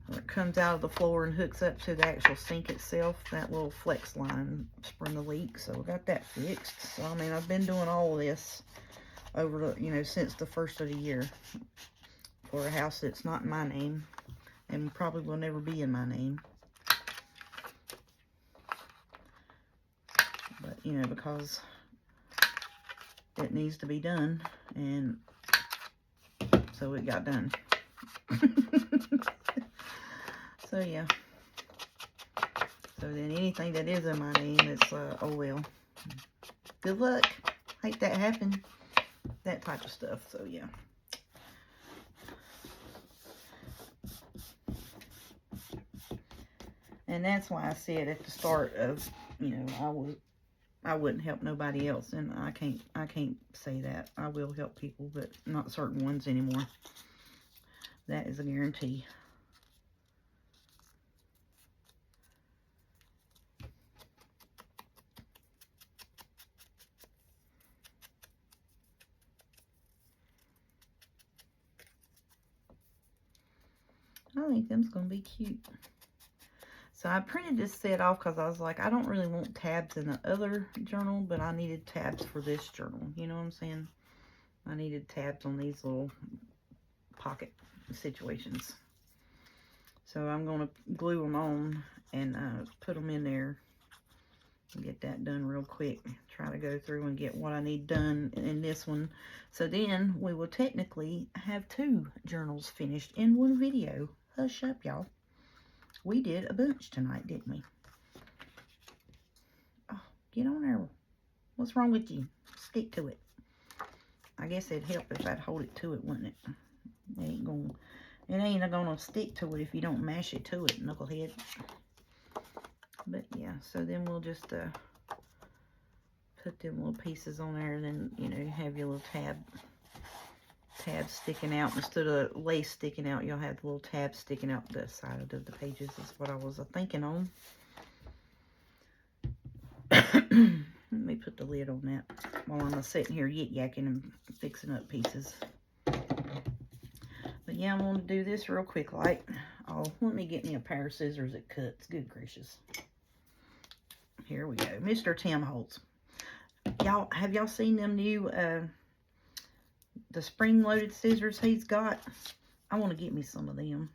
Where it comes out of the floor and hooks up to the actual sink itself, that little flex line sprung the leak. So I got that fixed. So I mean, I've been doing all of this over the, you know, since the first of the year for a house that's not in my name and probably will never be in my name. But you know, because it needs to be done, and so it got done. So yeah, so then anything that is in my name, it's oh well, good luck, hate that happen, that type of stuff. So yeah, and that's why I said at the start of, you know, I wouldn't help nobody else, and I can't say that. I will help people, but not certain ones anymore. That is a guarantee. I think them's gonna be cute. So I printed this set off because I was like, I don't really want tabs in the other journal, but I needed tabs for this journal. You know what I'm saying? I needed tabs on these little pocket situations. So I'm going to glue them on and put them in there and get that done real quick. Try to go through and get what I need done in this one. So then we will technically have 2 journals finished in one video. Hush up, y'all. We did a bunch tonight, didn't we? Oh, get on there. What's wrong with you? Stick to it. I guess it'd help if I'd hold it to it, wouldn't it? It ain't gonna stick to it if you don't mash it to it, knucklehead. But yeah, so then we'll just put them little pieces on there, and then, you know, have your little tabs sticking out. Instead of lace sticking out, you'll have the little tabs sticking out the side of the pages. Is what I was thinking on. Let me put the lid on that while I'm sitting here yik-yakking and fixing up pieces. But yeah, I'm going to do this real quick like. Oh, let me get me a pair of scissors that cuts. Good gracious. Here we go. Mr. Tim Holtz. Y'all, have y'all seen them new the spring-loaded scissors he's got? I want to get me some of them.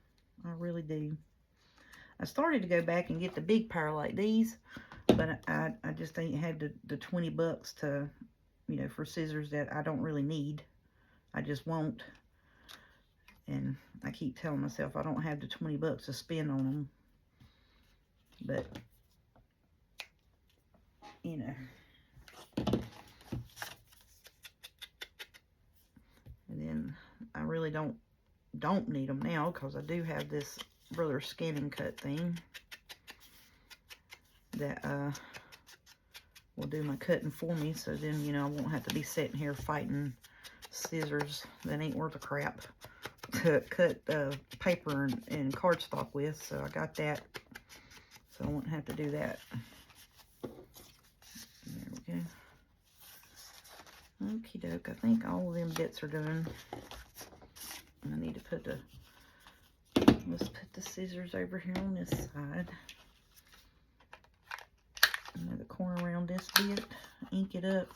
I really do. I started to go back and get the big pair like these, but I just ain't had the 20 bucks to, you know, for scissors that I don't really need. I just won't. And I keep telling myself I don't have the 20 bucks to spend on them. But, you know. And then I really don't need them now, because I do have this Brother Scan and Cut thing that will do my cutting for me. So then, you know, I won't have to be sitting here fighting scissors that ain't worth a crap to cut paper and cardstock with. So I got that, so I won't have to do that. There we go. Okie doke. I think all of them bits are done. I need to put let's put the scissors over here on this side. Another corner around this bit, ink it up.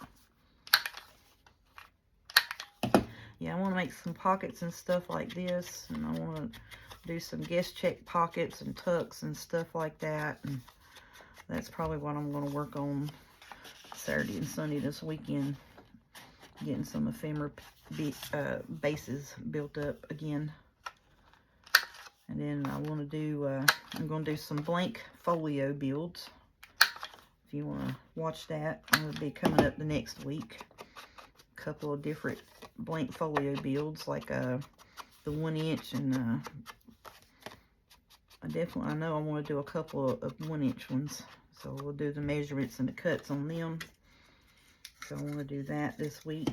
Yeah, I want to make some pockets and stuff like this, and I want to do some guest check pockets and tucks and stuff like that, and that's probably what I'm going to work on Saturday and Sunday this weekend, getting some ephemera bases built up again. And then I want to do, I'm going to do some blank folio builds. If you want to watch that, I'm going to be coming up the next week. A couple of different blank folio builds, like the 1 inch, and I know I want to do a couple of 1 inch ones. So we'll do the measurements and the cuts on them. So I want to do that this week.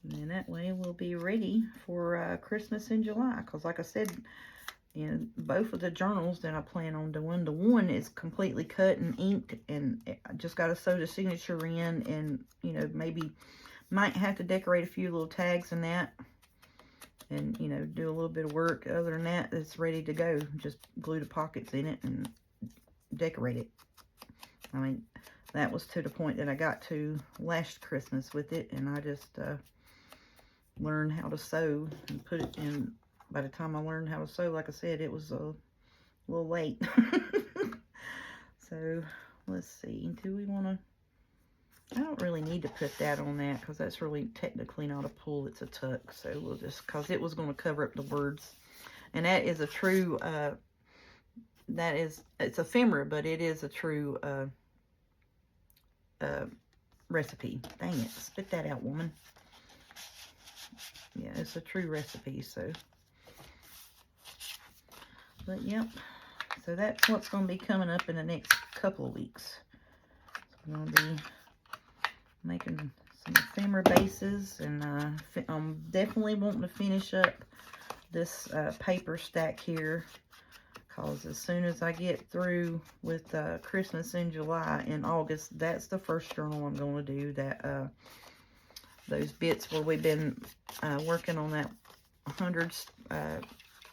And then that way we'll be ready for Christmas in July. Because like I said, in both of the journals that I plan on doing, the one is completely cut and inked, and I just got to sew the signature in, and you know, maybe might have to decorate a few little tags and that, and you know, do a little bit of work. Other than that, it's ready to go. Just glue the pockets in it and decorate it. I mean, that was to the point that I got to last Christmas with it, and I just learned how to sew and put it in. By the time I learned how to sew, like I said, it was a little late. So let's see, do we want to, I don't really need to put that on that because that's really technically not a pull, it's a tuck. So we'll just, because it was going to cover up the words. And that is a true, it's ephemera, but it is a true recipe. Dang it, spit that out, woman. Yeah, it's a true recipe, so. But yep, so that's what's going to be coming up in the next couple of weeks. So I'm going to be making some ephemera bases, and I'm definitely wanting to finish up this paper stack here, because as soon as I get through with Christmas in July and August, that's the first journal I'm going to do. That those bits where we've been working on that 100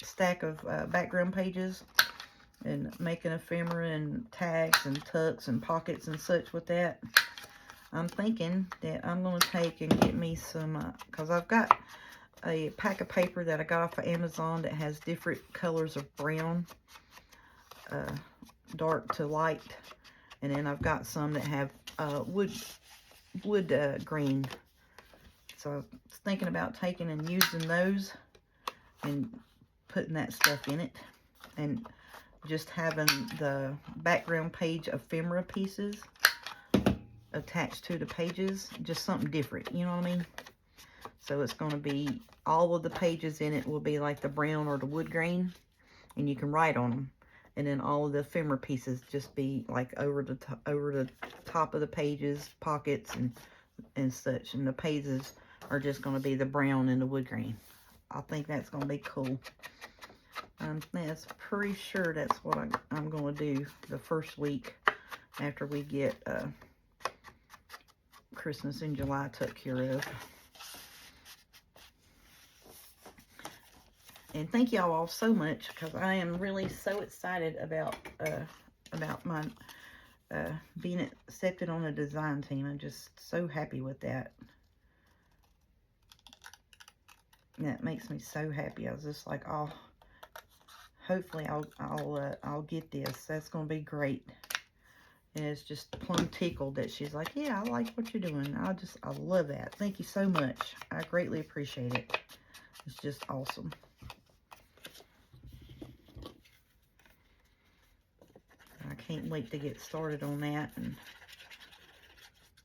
stack of background pages and making ephemera and tags and tucks and pockets and such with that. I'm thinking that I'm going to take and get me some, because I've got a pack of paper that I got off of Amazon that has different colors of brown, dark to light, and then I've got some that have wood green. So I was thinking about taking and using those and putting that stuff in it, and just having the background page ephemera pieces attached to the pages, just something different, you know what I mean? So it's going to be, all of the pages in it will be like the brown or the wood grain, and you can write on them, and then all of the ephemera pieces just be like over the top of the pages, pockets and such, and the pages are just going to be the brown and the wood grain. I think that's going to be cool. That's pretty sure that's what I'm going to do the first week after we get Christmas in July took care of. And thank y'all all so much, because I am really so excited about my being accepted on the design team. I'm just so happy with that. That makes me so happy. I was just like, oh, hopefully I'll get this. That's gonna be great. And it's just plumb tickled that she's like, yeah, I like what you're doing. I love that. Thank you so much. I greatly appreciate it. It's just awesome. I can't wait to get started on that.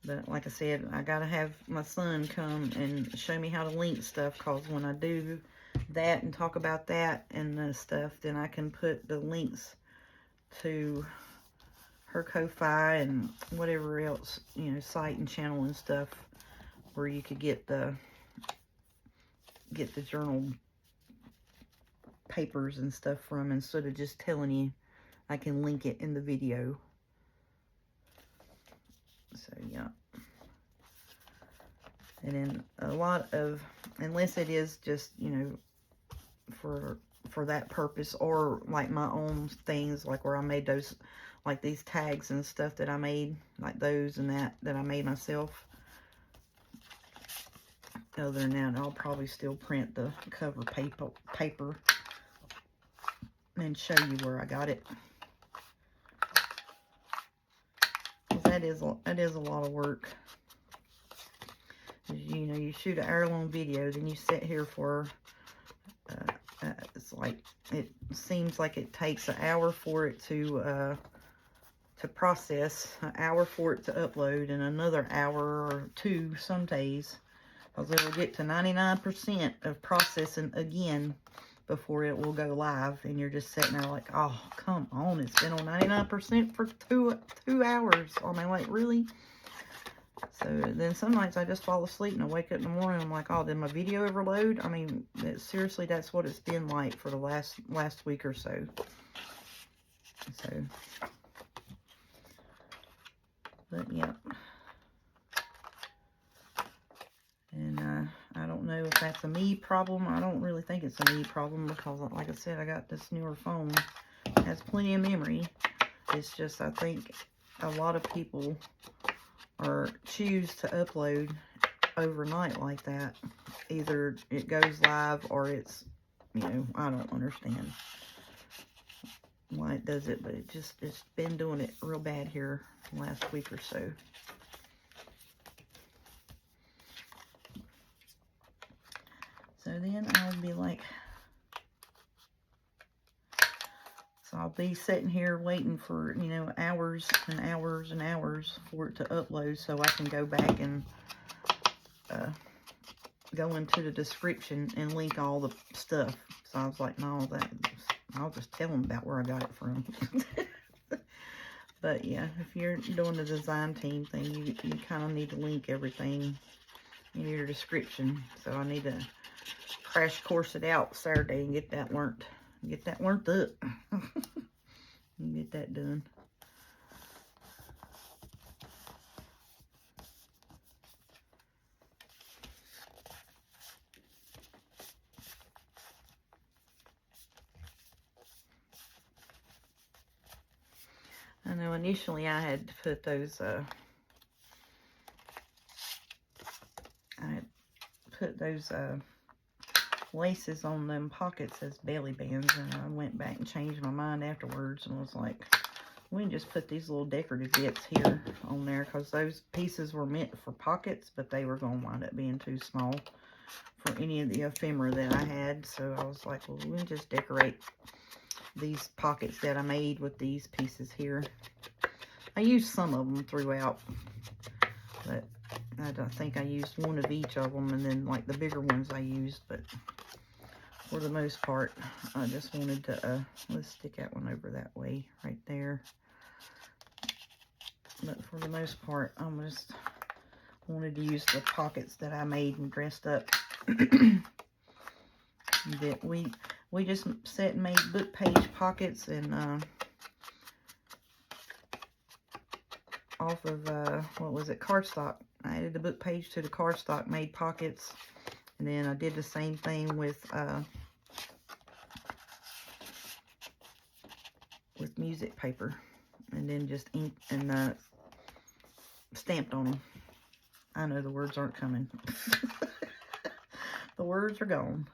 But like I said, I gotta have my son come and show me how to link stuff, because when I do that and talk about that and the stuff, then I can put the links to her Ko-Fi and whatever else, you know, site and channel and stuff, where you could get the journal papers and stuff from, instead of just telling you. I can link it in the video. So yeah. And then a lot of, unless it is just, you know, for for that purpose, or like my own things, like where I made those, like these tags and stuff that I made, like those and that I made myself. Other than that, I'll probably still print the cover paper and show you where I got it. That is a lot of work. You know, you shoot an hour-long video, then you sit here for, it's like, it seems like it takes an hour for it to process, an hour for it to upload, and another hour or two some days, because it will get to 99% of processing again before it will go live, and you're just sitting there like, oh, come on, it's been on 99% for two hours. I mean, like, really? So then some nights I just fall asleep and I wake up in the morning and I'm like, oh, did my video ever load? I mean, seriously, that's what it's been like for the last week or so. But yeah. And I don't know if that's a me problem. I don't really think it's a me problem, because like I said, I got this newer phone. It has plenty of memory. It's just, I think a lot of people choose to upload overnight like that. Either it goes live or it's, you know, I don't understand why it does it, but it's been doing it real bad here last week or so. So then I'll be like, so I'll be sitting here waiting for, you know, hours and hours and hours for it to upload so I can go back and go into the description and link all the stuff. So I was like, no, I'll just tell them about where I got it from. But yeah, if you're doing the design team thing, you kind of need to link everything in your description. So I need to crash course it out Saturday and get that learned up. And get that done. I know initially I had to put those laces on them pockets as belly bands, and I went back and changed my mind afterwards and was like, we can just put these little decorative bits here on there, because those pieces were meant for pockets, but they were going to wind up being too small for any of the ephemera that I had. So I was like, well, we can just decorate these pockets that I made with these pieces here. I used some of them throughout, but I don't think I used one of each of them, and then like the bigger ones I used, but for the most part, I just wanted to, let's stick that one over that way, right there. But for the most part, I just wanted to use the pockets that I made and dressed up. That we just sat and made book page pockets, and off of, what was it, cardstock. I added the book page to the cardstock, made pockets, and then I did the same thing with music paper, and then just ink and stamped on them. I know the words aren't coming. The words are gone.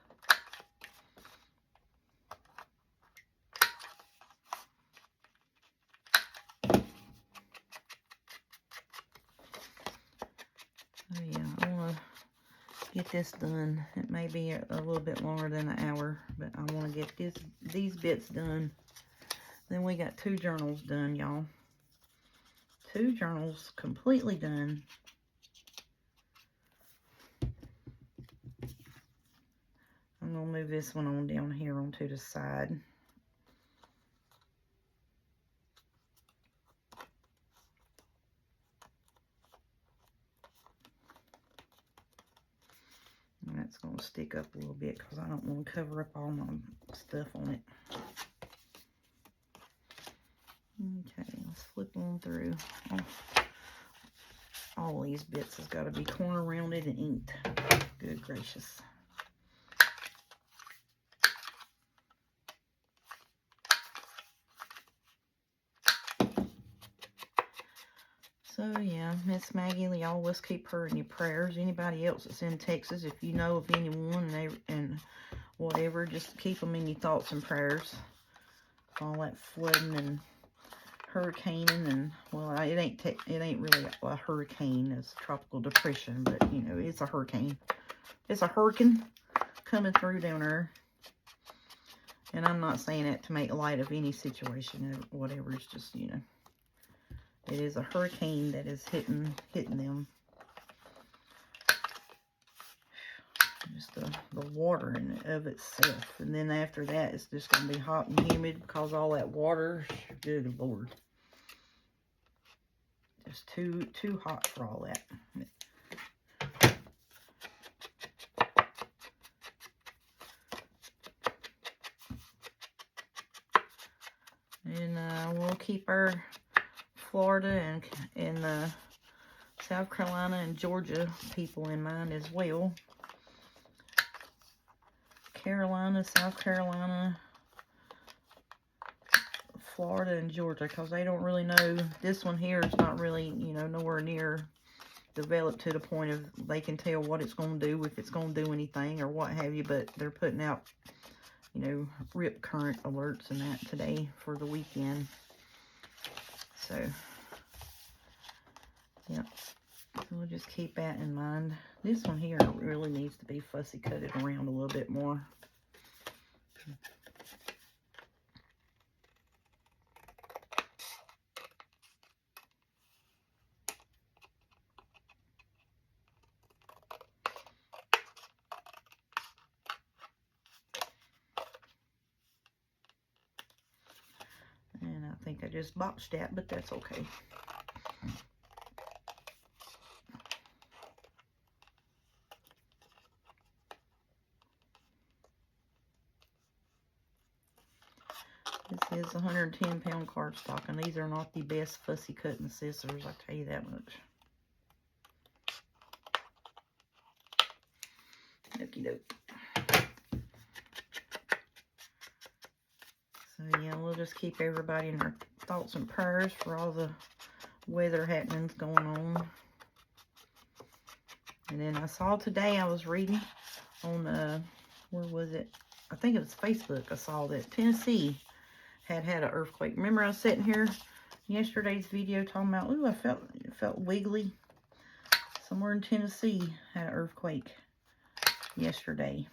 Oh yeah, I want to get this done. It may be a little bit longer than an hour, but I want to get these bits done. Then we got 2 journals done, y'all. 2 journals completely done. I'm going to move this one on down here onto the side. And that's going to stick up a little bit because I don't want to cover up all my stuff on it. Okay, let's flip on through. All these bits has got to be corner rounded and inked. Good gracious. So, yeah, Miss Maggie, you always keep her in your prayers. Anybody else that's in Texas, if you know of anyone and whatever, just keep them in your thoughts and prayers. All that flooding and hurricaning and, well, it ain't really a hurricane. It's a tropical depression, but, you know, it's a hurricane. It's a hurricane coming through down there. And I'm not saying that to make light of any situation or whatever. It's just, you know, it is a hurricane that is hitting them. Just the water in it of itself. And then after that, it's just going to be hot and humid because all that water, good Lord. Just too hot for all that. And we'll keep our Florida and South Carolina and Georgia people in mind as well. Carolina, South Carolina, Florida, and Georgia, because they don't really know. This one here is not really, you know, nowhere near developed to the point of they can tell what it's going to do, if it's going to do anything or what have you, but they're putting out, you know, rip current alerts and that today for the weekend. So, yep. So we'll just keep that in mind. This one here really needs to be fussy cutted around a little bit more. And I think I just botched that, but that's okay. This is 110-pound cardstock, and these are not the best fussy cutting scissors, I'll tell you that much. Okie doke. So yeah, we'll just keep everybody in our thoughts and prayers for all the weather happenings going on. And then I saw today, I was reading on, where was it? I think it was Facebook. I saw that Tennessee had an earthquake. Remember I was sitting here yesterday's video talking about, ooh, it felt wiggly. Somewhere in Tennessee had an earthquake yesterday.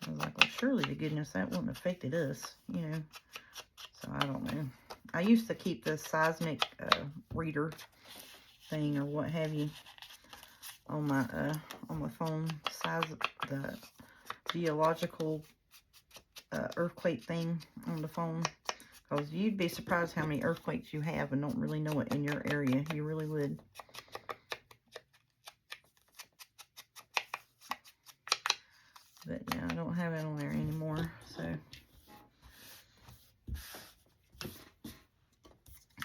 I was like, well, surely to goodness that wouldn't have affected us, you know. So I don't know. I used to keep the seismic reader thing or what have you on my phone. The geological earthquake thing on the phone, because you'd be surprised how many earthquakes you have and don't really know it in your area. You really would. But yeah, I don't have it on there anymore, so.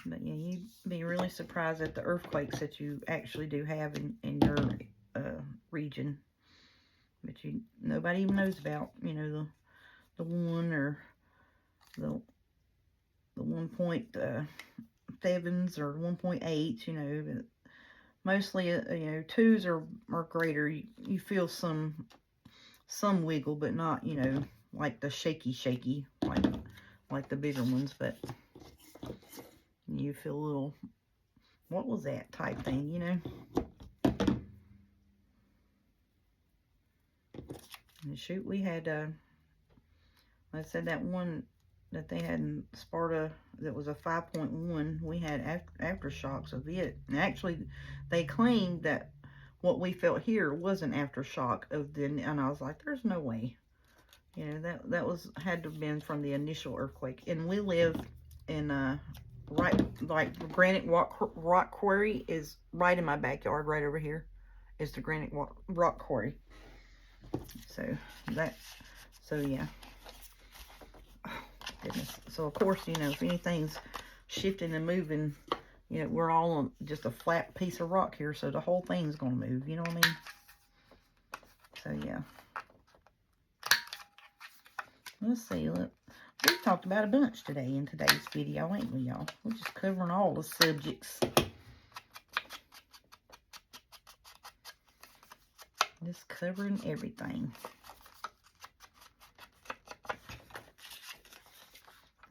But yeah, you'd be really surprised at the earthquakes that you actually do have in your region. But nobody even knows about, you know, the 1 or the 1.7s or 1.8, you know. But mostly, you know, 2s are greater. You feel some wiggle, but not, you know, like the shaky, like the bigger ones. But you feel a little, what was that type thing, you know. And shoot, we had, like I said, that one that they had in Sparta that was a 5.1, we had aftershocks of it. And actually, they claimed that what we felt here was an aftershock of the, and I was like, there's no way. You know, that had to have been from the initial earthquake. And we live in, right, like the Granite Rock Quarry is right in my backyard, right over here is the Granite Rock Quarry. So yeah. Oh, goodness. So of course, you know, if anything's shifting and moving, you know, we're all on just a flat piece of rock here, so the whole thing's gonna move, you know what I mean? So yeah. Let's see, look. We've talked about a bunch today in today's video, ain't we, y'all? We're just covering all the subjects. Just covering everything. I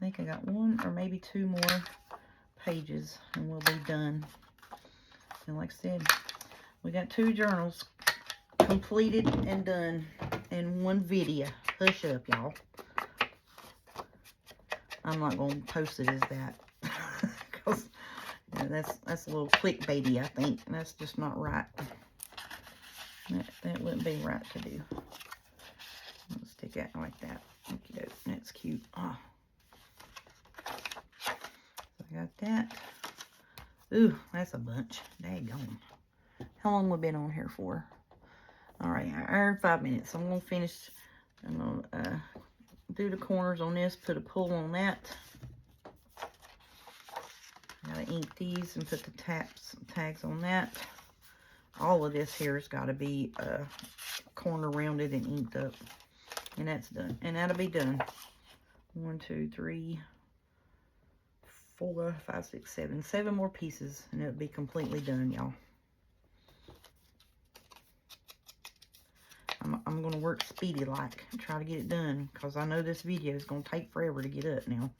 think I got one or maybe two more pages and we'll be done. And like I said, we got 2 journals completed and done in one video. Hush up, y'all. I'm not going to post it as that. Because that's a little clickbaity, I think. That's just not right. That wouldn't be right to do. Let's stick that like that. Okay, that's cute. Oh. So I got that. Ooh, that's a bunch. Daggone. How long we been on here for? Alright, an hour and 5 minutes. I'm going to finish. I'm going to do the corners on this. Put a pull on that. Gotta ink these and put the tags on that. All of this here has got to be corner rounded and inked up. And that's done. And that'll be done. 1, 2, 3, 4, 5, 6, 7. 7 more pieces and it'll be completely done, y'all. I'm going to work speedy like and try to get it done because I know this video is going to take forever to get up now.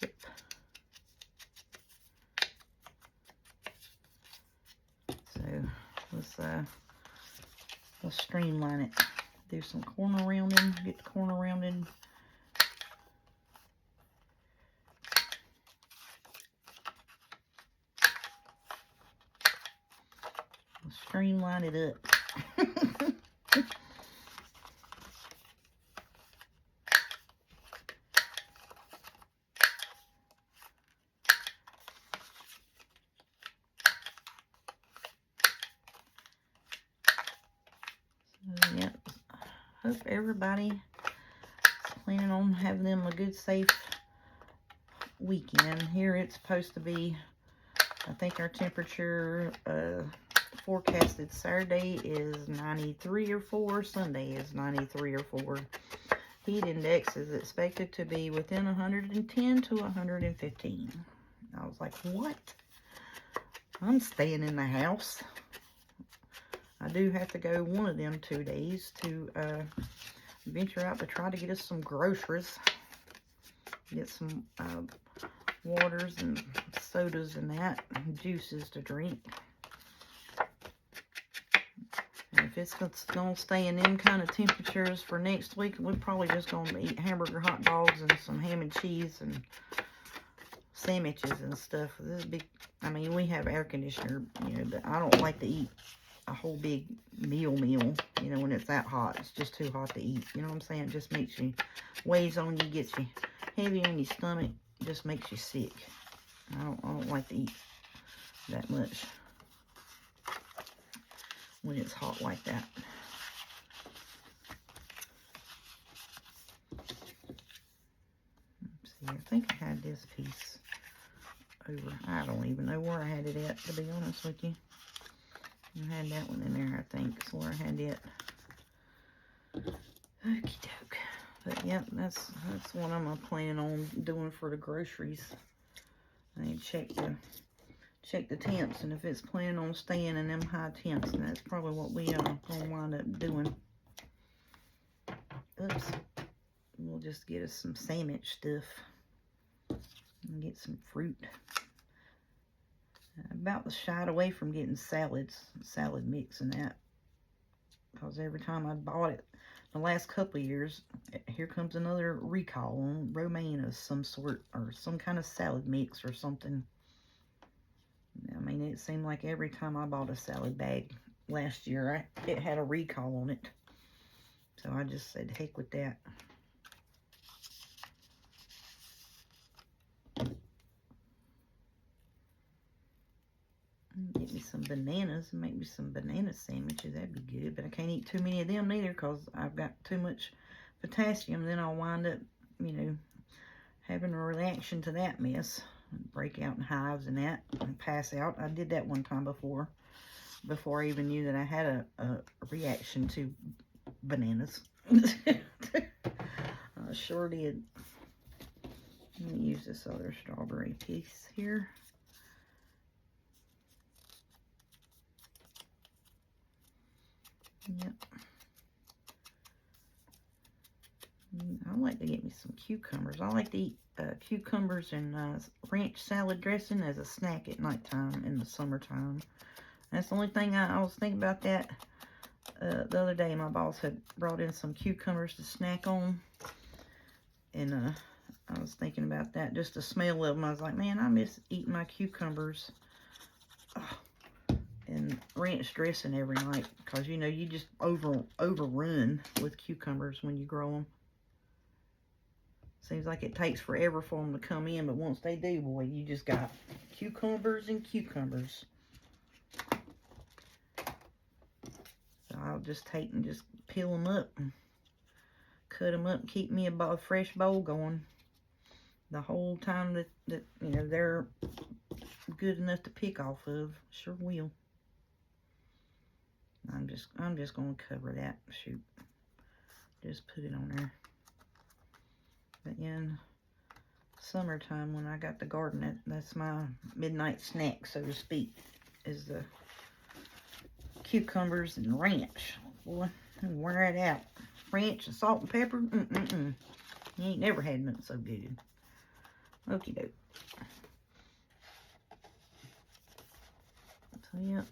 Yep. So let's streamline it. Do some corner rounding. Get the corner rounded. Streamline it up. So, yeah, hope everybody is planning on having them a good, safe weekend. Here it's supposed to be, I think our temperature forecasted Saturday is 93 or 4. Sunday is 93 or 4. Heat index is expected to be within 110 to 115. I was like, what? I'm staying in the house. I do have to go one of them 2 days to venture out to try to get us some groceries. Get some waters and sodas and that, and juices to drink. And if it's going to stay in them kind of temperatures for next week, we're probably just going to eat hamburger hot dogs and some ham and cheese and sandwiches and stuff. This big, I mean, we have air conditioner, you know, but I don't like to eat a whole big meal, you know, when it's that hot. It's just too hot to eat. You know what I'm saying? It just makes you, weighs on you, gets you heavy on your stomach, just makes you sick. I don't like to eat that much when it's hot like that. Let's see, I think I had this piece over. I don't even know where I had it at, to be honest with you. I had that one in there, I think. That's where I had it. Okie doke. But yeah, that's what I'm planning on doing for the groceries. I need to check the temps, and if it's planning on staying in them high temps, then that's probably what we gonna wind up doing. Oops. We'll just get us some sandwich stuff and get some fruit. About shied away from getting salad mix and that, because every time I bought it the last couple of years, here comes another recall on romaine of some sort, or some kind of salad mix or something. I mean, it seemed like every time I bought a salad bag last year, it had a recall on it. So I just said, heck with that. Get me some bananas and make me some banana sandwiches. That'd be good. But I can't eat too many of them neither because I've got too much potassium. Then I'll wind up, you know, having a reaction to that mess. Break out in hives and that and pass out. I did that one time before I even knew that I had a reaction to bananas. I sure did. Let me use this other strawberry piece here. Yep. I like to get me some cucumbers. I like to eat cucumbers and ranch salad dressing as a snack at nighttime in the summertime. That's the only thing I was thinking about that the other day. My boss had brought in some cucumbers to snack on, and I was thinking about that. Just the smell of them, I was like, man, I miss eating my cucumbers and ranch dressing every night, because you know you just overrun with cucumbers when you grow them. Seems like it takes forever for them to come in, but once they do, boy, you just got cucumbers and cucumbers. So I'll just take and just peel them up and cut them up and keep me a fresh bowl going the whole time that you know they're good enough to pick off of. Sure will. I'm just gonna cover that. Shoot, just put it on there. But in summertime, when I got the garden, that's my midnight snack, so to speak, is the cucumbers and ranch. Boy, wear it out. Ranch and salt and pepper. You ain't never had nothing so good. Okie doke. So, yep.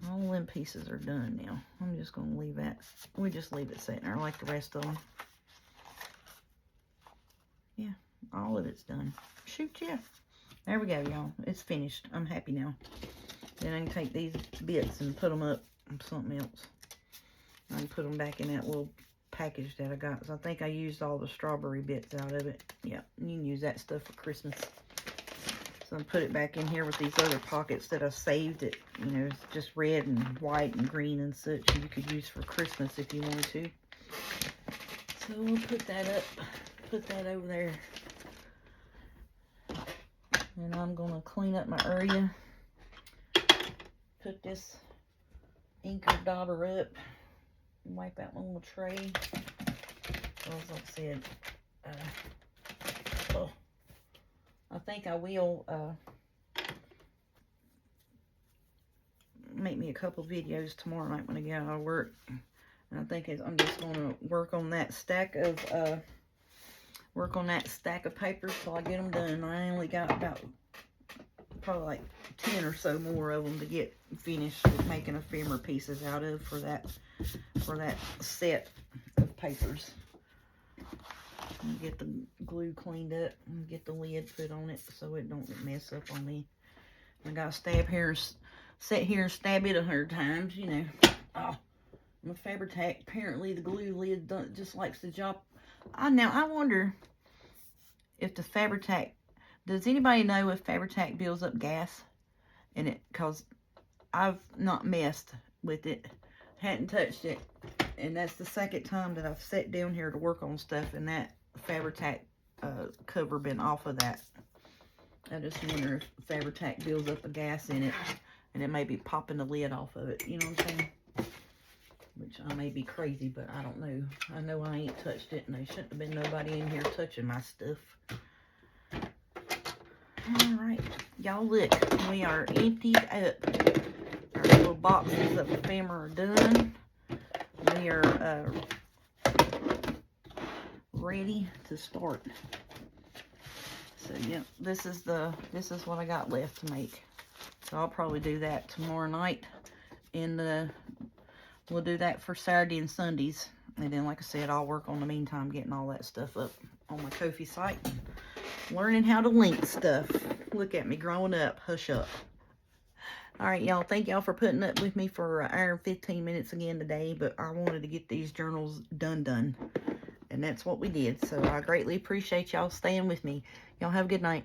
All them pieces are done now. I'm just going to leave that. We just leave it sitting there like the rest of them. Yeah, all of it's done. Shoot, yeah. There we go, y'all. It's finished. I'm happy now. Then I can take these bits and put them up on something else. I can put them back in that little package that I got. So I think I used all the strawberry bits out of it. Yeah, you can use that stuff for Christmas. So I put it back in here with these other pockets that I saved. It, you know, it's just red and white and green and such. You could use for Christmas if you wanted to. So we'll put that up. Put that over there. And I'm going to clean up my area. Put this inker daughter up. Wipe out my little tray. As I said, I think I will make me a couple videos tomorrow night when I get out of work. And I think I'm just going to work on that stack of papers till I get them done. I only got about probably like 10 or so more of them to get finished with making ephemera pieces out of for that set of papers. And get the glue cleaned up and get the lid put on it so it don't mess up on me. I gotta sit here and stab it 100 times, you know. Oh, my Fabri-Tac, apparently the glue lid just likes to drop. Now I wonder if the Fabri-Tac, does anybody know if Fabri-Tac builds up gas in it? Because I've not messed with it, hadn't touched it, and that's the second time that I've sat down here to work on stuff and that Fabri-Tac cover been off of that. I just wonder if Fabri-Tac builds up a gas in it and it may be popping the lid off of it, you know what I'm saying? Which I may be crazy, but I don't know. I know I ain't touched it, and there shouldn't have been nobody in here touching my stuff. Alright, y'all look, we are emptied up. Our little boxes of ephemera are done. We are ready to start. So yeah, this is what I got left to make. So I'll probably do that tomorrow night. We'll do that for Saturday and Sundays. And then, like I said, I'll work on the meantime getting all that stuff up on my Ko-fi site. Learning how to link stuff. Look at me growing up. Hush up. Alright, y'all. Thank y'all for putting up with me for an hour and 15 minutes again today. But I wanted to get these journals done. And that's what we did. So I greatly appreciate y'all staying with me. Y'all have a good night.